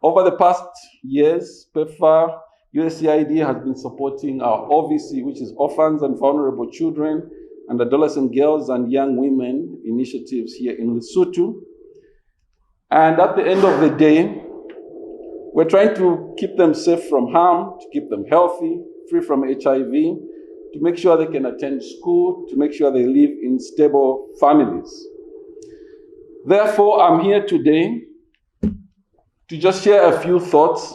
Speaker 10: Over the past years, PEPFAR USAID has been supporting our OVC, which is Orphans and Vulnerable Children and Adolescent Girls and Young Women initiatives here in Lesotho. And at the end of the day, we're trying to keep them safe from harm, to keep them healthy, free from HIV, to make sure they can attend school, to make sure they live in stable families. Therefore, I'm here today to just share a few thoughts,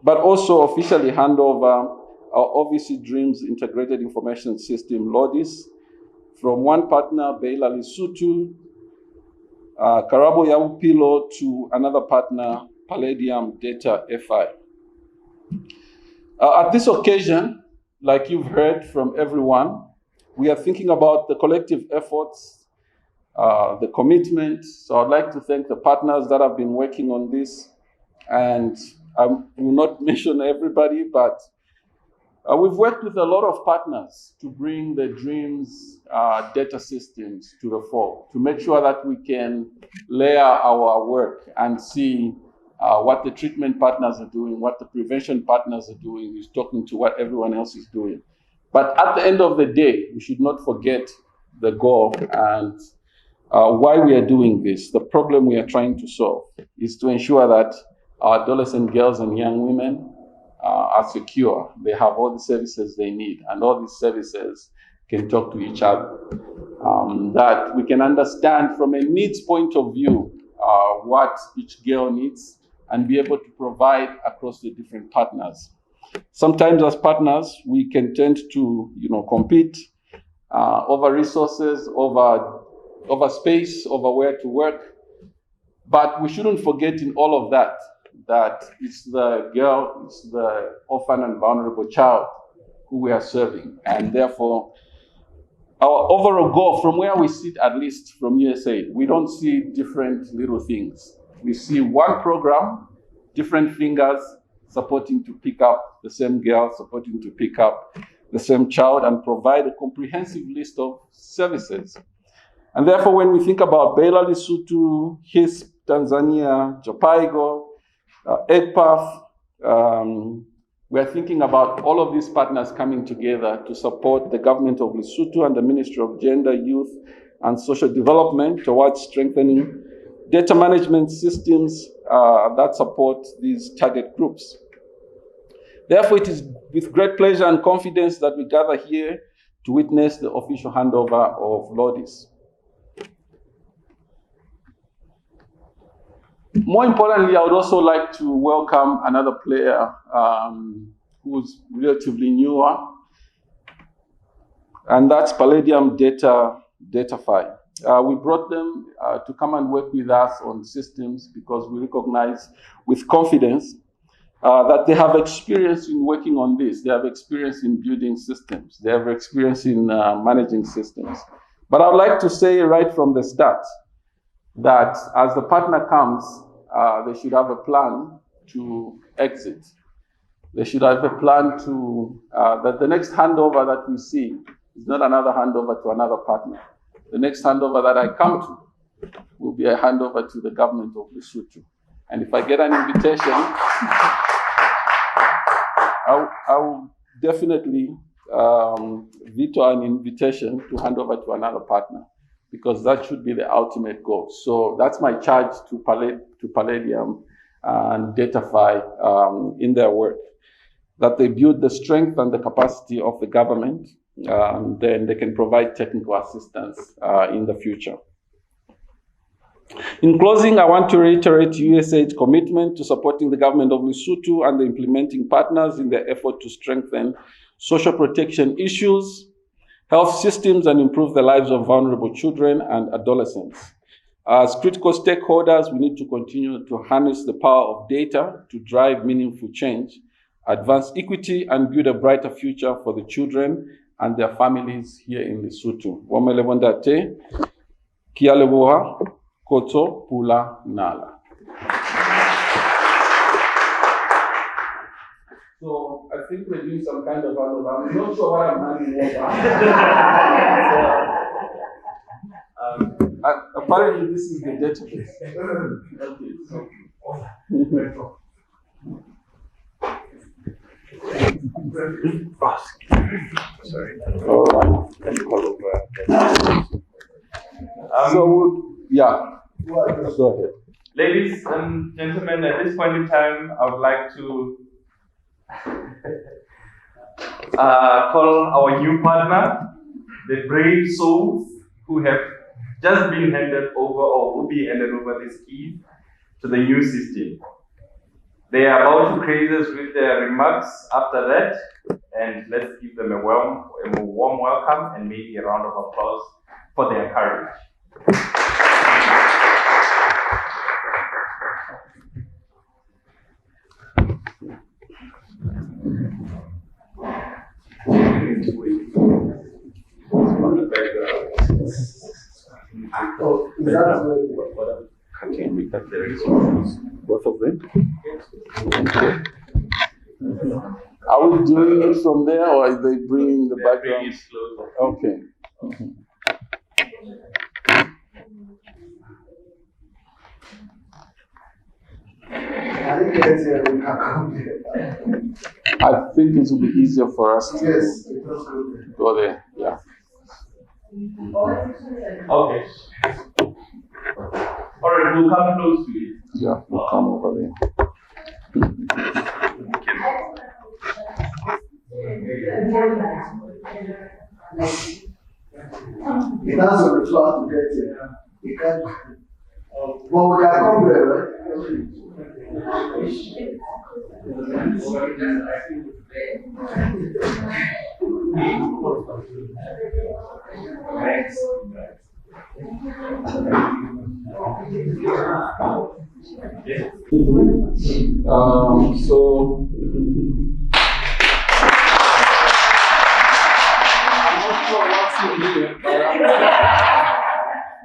Speaker 10: but also officially hand over our OVC Dreams Integrated Information System, LODIS, from one partner, Baylor Lesotho, Karabo Yaupilo, to another partner, Palladium Data FI. At this occasion, like you've heard from everyone, we are thinking about the collective efforts, the commitment. So I'd like to thank the partners that have been working on this. And I will not mention everybody, but we've worked with a lot of partners to bring the Dreams data systems to the fore, to make sure that we can layer our work and see what the treatment partners are doing, what the prevention partners are doing, is talking to what everyone else is doing. But at the end of the day, we should not forget the goal and why we are doing this. The problem we are trying to solve is to ensure that our adolescent girls and young women are secure. They have all the services they need, and all these services can talk to each other. That we can understand from a needs point of view what each girl needs and be able to provide across the different partners. Sometimes as partners, we can tend to compete over resources, over space, over where to work. But we shouldn't forget in all of that it's the girl, it's the orphan and vulnerable child who we are serving. And therefore, our overall goal, from where we sit, at least from USAID, we don't see different little things. We see one program, different fingers supporting to pick up the same girl, supporting to pick up the same child, and provide a comprehensive list of services. And therefore, when we think about Baylor Lesotho, HISP, Tanzania, Jopaigo, EGPAF, we are thinking about all of these partners coming together to support the government of Lesotho and the Ministry of Gender, Youth, and Social Development towards strengthening data management systems that support these target groups. Therefore, it is with great pleasure and confidence that we gather here to witness the official handover of LODIS. More importantly, I would also like to welcome another player who's relatively newer, and that's Palladium Data FI. We brought them to come and work with us on systems because we recognize with confidence that they have experience in working on this. They have experience in building systems. They have experience in managing systems. But I'd like to say right from the start that as the partner comes, they should have a plan to exit. They should have a plan to, that the next handover that we see is not another handover to another partner. The next handover that I come to will be a handover to the government of Lesotho. And if I get an invitation, I will definitely veto an invitation to hand over to another partner, because that should be the ultimate goal. So that's my charge to Palladium and DataFi in their work, that they build the strength and the capacity of the government then they can provide technical assistance in the future. In closing, I want to reiterate USAID's commitment to supporting the government of Lesotho and the implementing partners in their effort to strengthen social protection issues, health systems, and improve the lives of vulnerable children and adolescents. As critical stakeholders, we need to continue to harness the power of data to drive meaningful change, advance equity, and build a brighter future for the children and their families here in Lesotho. Wamele Wondate, Kia Leboha, Koto Pula Nala. So I think we're doing some kind of I'm not sure what I'm handing over. Apparently this is the database. Okay,
Speaker 2: Sorry.
Speaker 10: all right.
Speaker 2: Can you call over?
Speaker 10: So yeah, go ahead.
Speaker 2: Ladies and gentlemen, at this point in time, I would like to call our new partner, the brave souls who have just been handed over or will be handed over this key to the new system. They are about to praise us with their remarks after that, and let's give them a warm welcome and maybe a round of applause for their courage.
Speaker 10: Can we cut the both of them? Are we doing it from there, or are they bringing the background? Okay. I think it will be easier for us to go there. Yeah.
Speaker 2: Okay. All right, we'll come close to you.
Speaker 10: Yeah, we'll come over there.
Speaker 11: It doesn't reflect to get it. You can't. Well, we can come there, right?
Speaker 10: So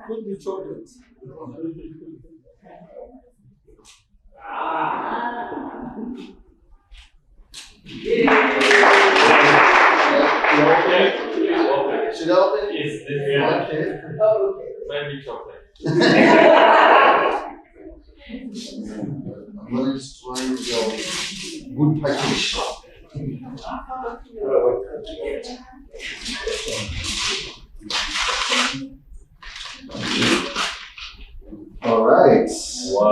Speaker 10: could be chocolate.
Speaker 11: Should I open it?
Speaker 2: Yes,
Speaker 11: Okay. Oh, okay.
Speaker 2: maybe chocolate.
Speaker 11: What is your good package? All right.
Speaker 2: Wow.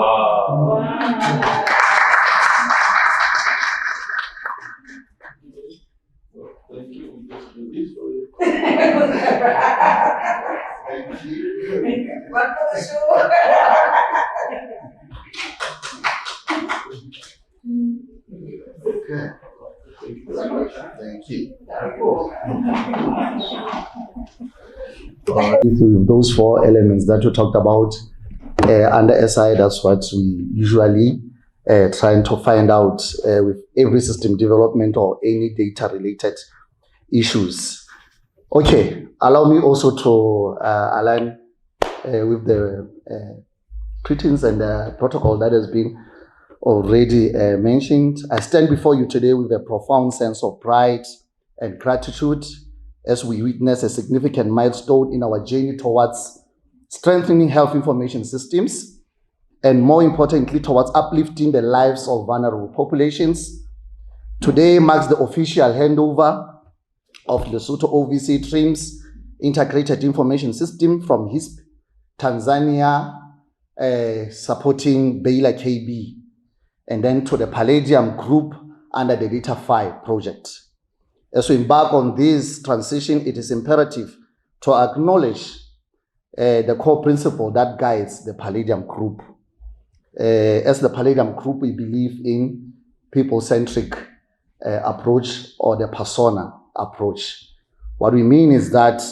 Speaker 10: Thank you. We just do this for you.
Speaker 11: Thank you.
Speaker 12: One for the show.
Speaker 11: Okay. Thank you very much. Thank you. With those 4 elements that you talked about under SI, that's what we usually trying to find out with every system development or any data related issues. Okay, allow me also to align with the greetings and the protocol that has been already mentioned. I stand before you today with a profound sense of pride and gratitude as we witness a significant milestone in our journey towards strengthening health information systems, and more importantly, towards uplifting the lives of vulnerable populations. Today marks the official handover of Lesotho OVC TRIMS Integrated Information System from HISP Tanzania, supporting Baylor KB, and then to the Palladium Group under the Data 5 project. As we embark on this transition, it is imperative to acknowledge the core principle that guides the Palladium Group. As the Palladium Group, we believe in people-centric approach, or the persona approach. What we mean is that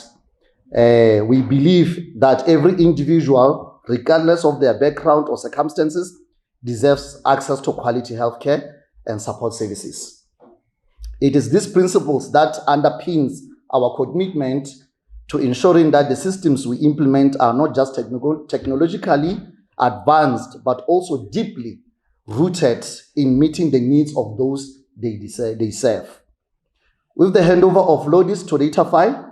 Speaker 11: we believe that every individual, regardless of their background or circumstances, deserves access to quality healthcare and support services. It is these principles that underpins our commitment to ensuring that the systems we implement are not just technologically advanced, but also deeply rooted in meeting the needs of those they serve. With the handover of Lodis to Datafy,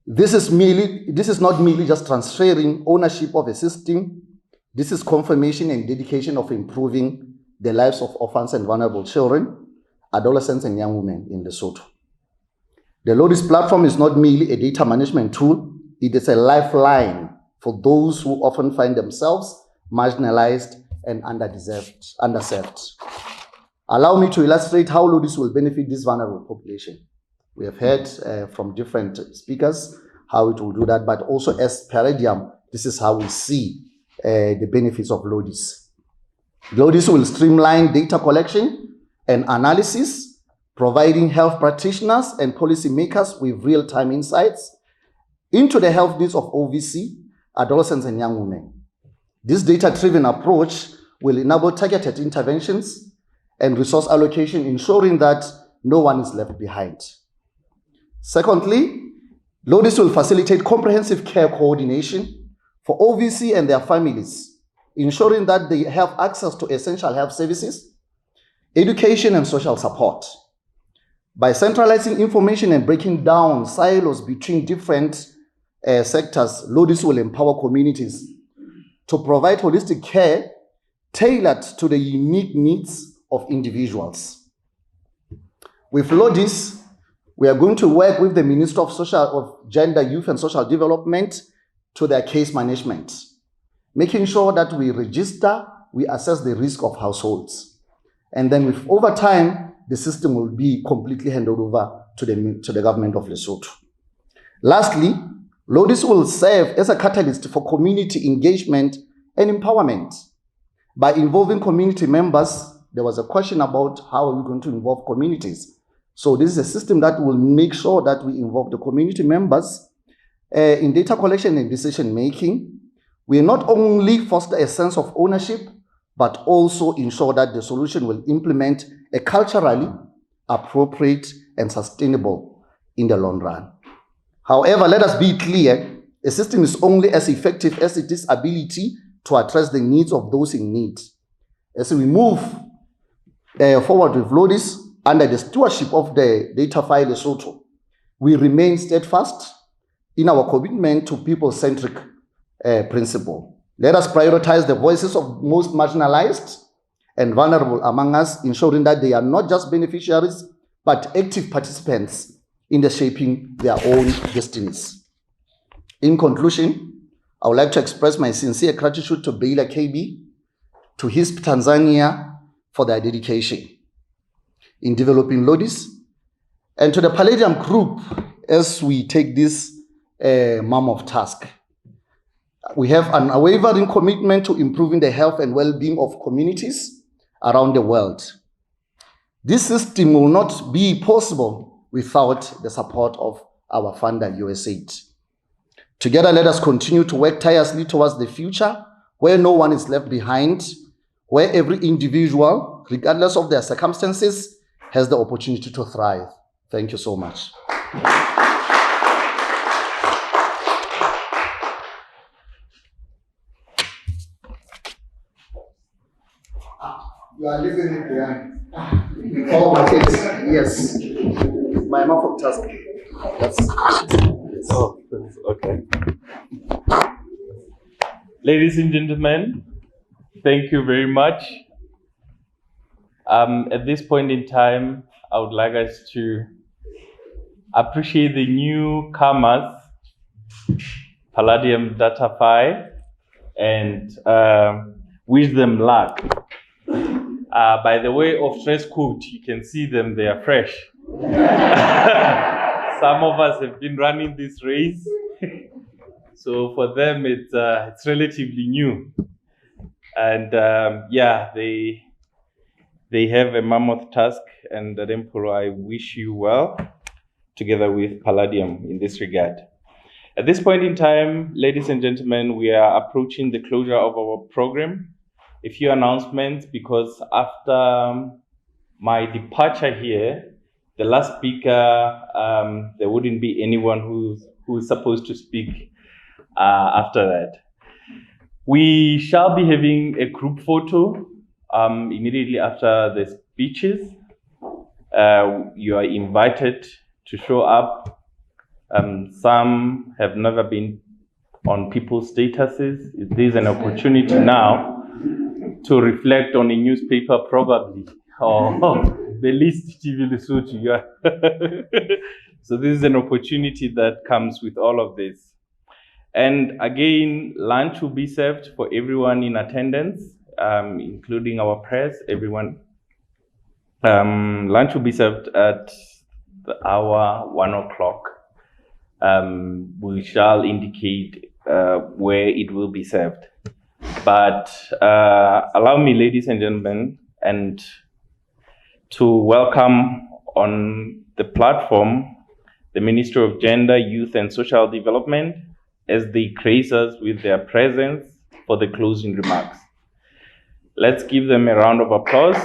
Speaker 11: this is not merely just transferring ownership of a system. This is confirmation and dedication of improving the lives of orphans and vulnerable children, adolescents and young women in Lesotho. The Lodis platform is not merely a data management tool, it is a lifeline for those who often find themselves marginalized and underserved. Allow me to illustrate how Lodis will benefit this vulnerable population. We have heard from different speakers how it will do that, but also as Palladium, this is how we see the benefits of Lodis. Lodis will streamline data collection and analysis, providing health practitioners and policymakers with real-time insights into the health needs of OVC, adolescents and young women. This data-driven approach will enable targeted interventions and resource allocation, ensuring that no one is left behind. Secondly, Lodis will facilitate comprehensive care coordination for OVC and their families, ensuring that they have access to essential health services, education, and social support. By centralizing information and breaking down silos between different sectors, Lodis will empower communities to provide holistic care tailored to the unique needs of individuals. With Lodis, we are going to work with the Minister of Gender, Youth and Social Development to their case management, making sure that we register, we assess the risk of households. And then over time, the system will be completely handed over to the government of Lesotho. Lastly, Lodis will serve as a catalyst for community engagement and empowerment. By involving community members, there was a question about how are we going to involve communities. So this is a system that will make sure that we involve the community members in data collection and decision making. We not only foster a sense of ownership, but also ensure that the solution will implement a culturally appropriate and sustainable in the long run. However, let us be clear, a system is only as effective as its ability to address the needs of those in need. As we move forward with Lodis under the stewardship of the Datafy Lesotho, we remain steadfast in our commitment to people-centric principle. Let us prioritize the voices of most marginalized and vulnerable among us, ensuring that they are not just beneficiaries, but active participants in the shaping their own destinies. In conclusion, I would like to express my sincere gratitude to Baylor KB, to HISP Tanzania for their dedication in developing Lodis, and to the Palladium Group as we take this mammoth task. We have an unwavering commitment to improving the health and well-being of communities around the world. This system will not be possible without the support of our funder, USAID. Together, let us continue to work tirelessly towards the future where no one is left behind, where every individual, regardless of their circumstances, has the opportunity to thrive. Thank you so much. You are leaving it behind. Oh, my kids. Yes. My mouth of task.
Speaker 2: Oh, okay. Ladies and gentlemen, thank you very much. At this point in time, I would like us to appreciate the newcomers, Palladium Datafy, and wish them luck. By the way of dress code, you can see them, they are fresh. Some of us have been running this race. So for them, it's relatively new. And they have a mammoth task, and Rempuro, I wish you well, together with Palladium in this regard. At this point in time, ladies and gentlemen, we are approaching the closure of our program. A few announcements, because after my departure here, the last speaker, there wouldn't be anyone who's supposed to speak after that. We shall be having a group photo immediately after the speeches. You are invited to show up. Some have never been on people's statuses. There's an opportunity now to reflect on a newspaper, probably, or the least TV Lesotho. Yeah. So this is an opportunity that comes with all of this. And again, lunch will be served for everyone in attendance, including our press, everyone. Lunch will be served at the hour 1:00. We shall indicate where it will be served. But allow me, ladies and gentlemen, and to welcome on the platform the Minister of Gender, Youth and Social Development, as they grace us with their presence for the closing remarks. Let's give them a round of applause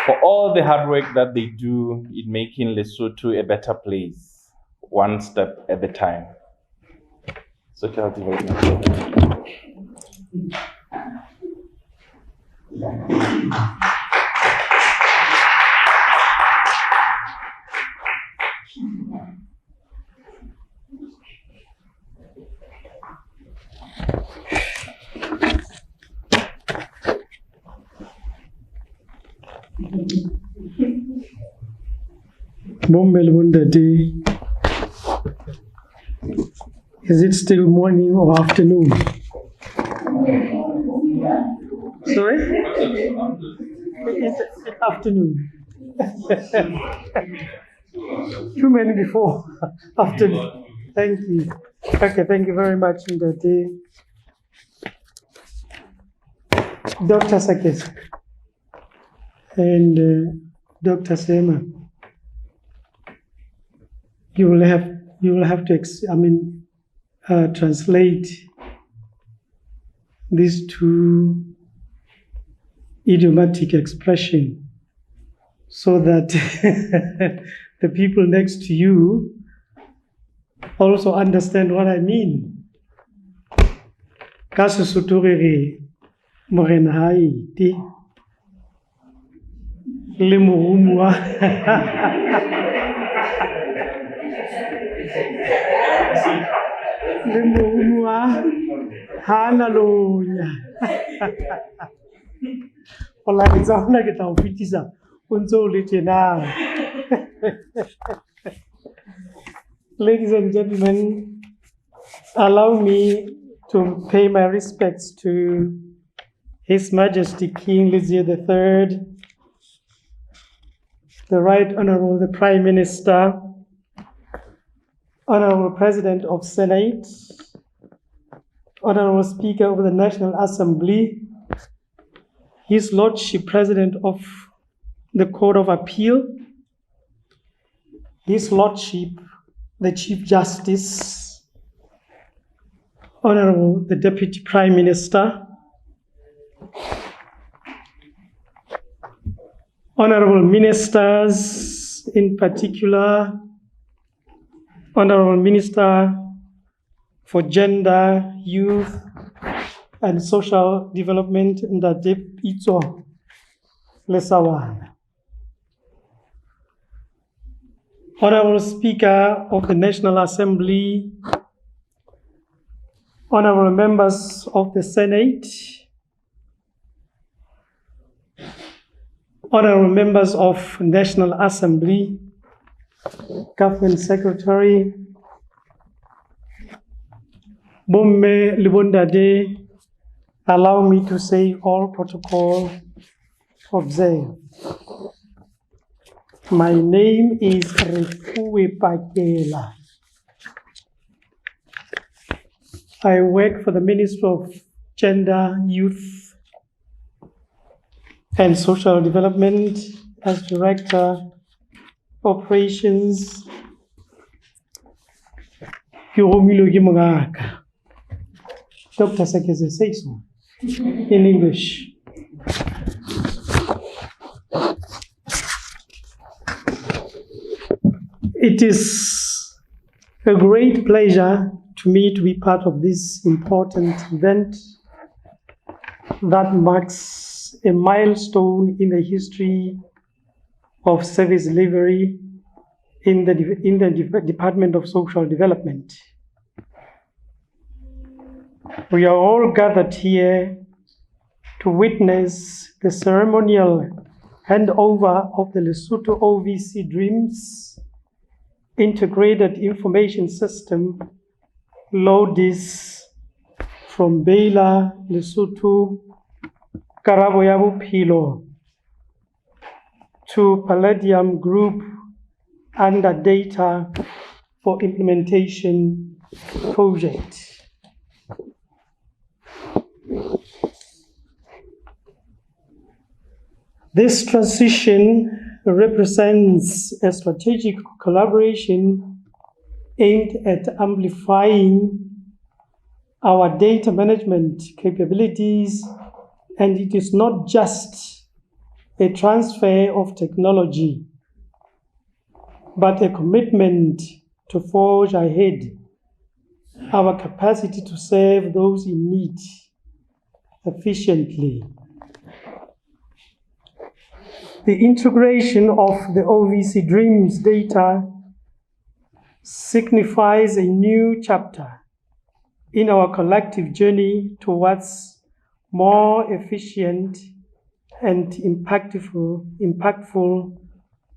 Speaker 2: for all the hard work that they do in making Lesotho a better place, one step at a time. Social development.
Speaker 13: Day. Is it still morning or afternoon? Sorry? It's afternoon. Too many before. Afternoon. Thank you. Okay, thank you very much, Ndate. Dr. Sakes and Dr. Sema. You will have to translate these two idiomatic expressions so that the people next to you also understand what I mean. Ka Sesotho re re morena ha ite le morumuwa le morumuwa ha na lonya ola ke tsa hona ke tla o fitisa o ntse o le tjena. Ladies and gentlemen, allow me to pay my respects to His Majesty King Lezier III, the Right Honorable the Prime Minister, Honorable President of Senate, Honorable Speaker of the National Assembly, His Lordship President of the Court of Appeal, His Lordship the Chief Justice, Honorable the Deputy Prime Minister, Honorable Ministers, in particular, Honorable Minister for Gender, Youth and Social Development, Ndate Pitso Lesawana. Honorable Speaker of the National Assembly, Honorable Members of the Senate, Honorable Members of National Assembly, Government Secretary, Bomme Libondade, allow me to say all protocol observed. My name is Refuwe Pakela. I work for the Ministry of Gender, Youth, and Social Development as Director, Operations. Dr. Sekeze, say so in English. It is a great pleasure to me to be part of this important event that marks a milestone in the history of service delivery in the Department of Social Development. We are all gathered here to witness the ceremonial handover of the Lesotho OVC DREAMS Integrated Information System, LODIS, from Baylor, Lesotho, Karabo ya Bophelo to Palladium Group under Data for Implementation project. This transition represents a strategic collaboration aimed at amplifying our data management capabilities, and it is not just a transfer of technology, but a commitment to forge ahead our capacity to serve those in need efficiently. The integration of the OVC DREAMS data signifies a new chapter in our collective journey towards more efficient and impactful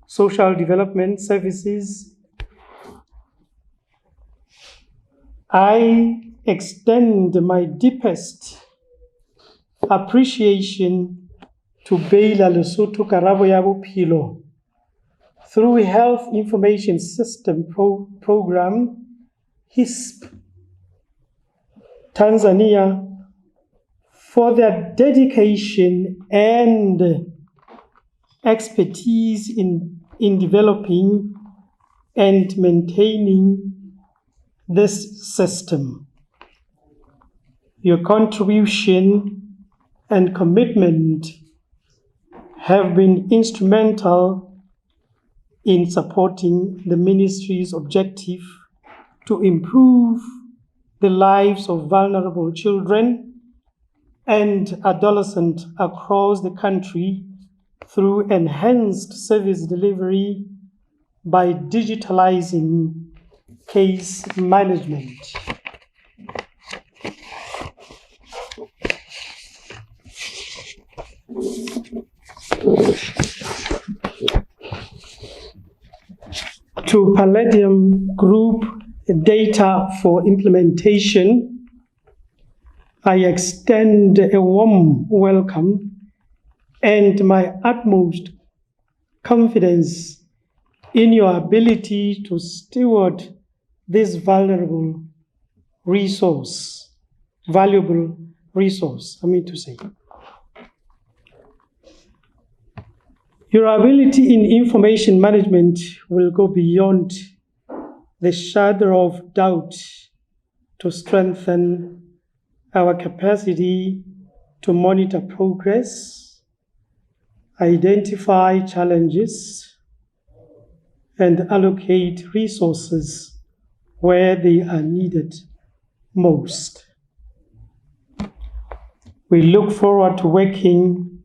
Speaker 13: social development services. I extend my deepest appreciation to Baylor Lesotho Karabo ya Bophelo through Health Information System Program, HISP, Tanzania, for their dedication and expertise in developing and maintaining this system. Your contribution and commitment have been instrumental in supporting the ministry's objective to improve the lives of vulnerable children and adolescents across the country through enhanced service delivery by digitalizing case management. To Palladium Group Data for Implementation, I extend a warm welcome and my utmost confidence in your ability to steward this valuable resource. Your ability in information management will go beyond the shadow of doubt to strengthen our capacity to monitor progress, identify challenges, and allocate resources where they are needed most. We look forward to working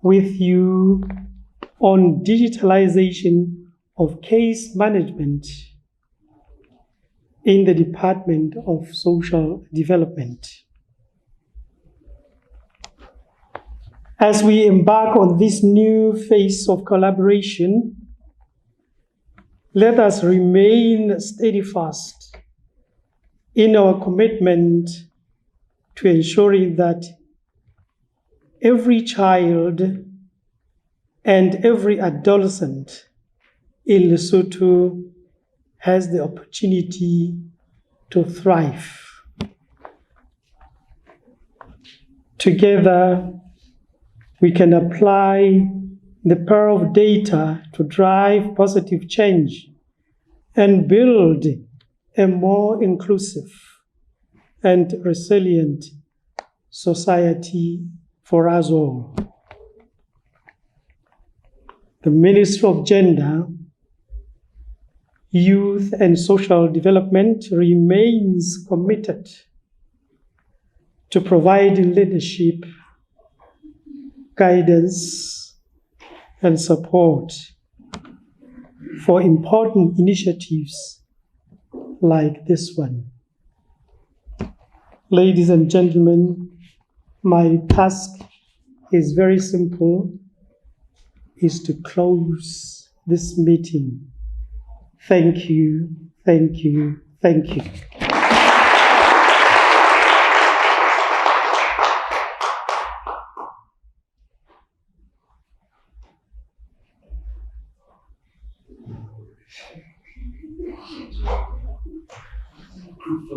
Speaker 13: with you on digitalization of case management in the Department of Social Development. As we embark on this new phase of collaboration, let us remain steadfast in our commitment to ensuring that every child and every adolescent in Lesotho has the opportunity to thrive. Together, we can apply the power of data to drive positive change and build a more inclusive and resilient society for us all. The Ministry of Gender, Youth and Social Development remains committed to providing leadership, guidance, and support for important initiatives like this one. Ladies and gentlemen, my task is very simple, is to close this meeting. Thank you, thank you, thank you.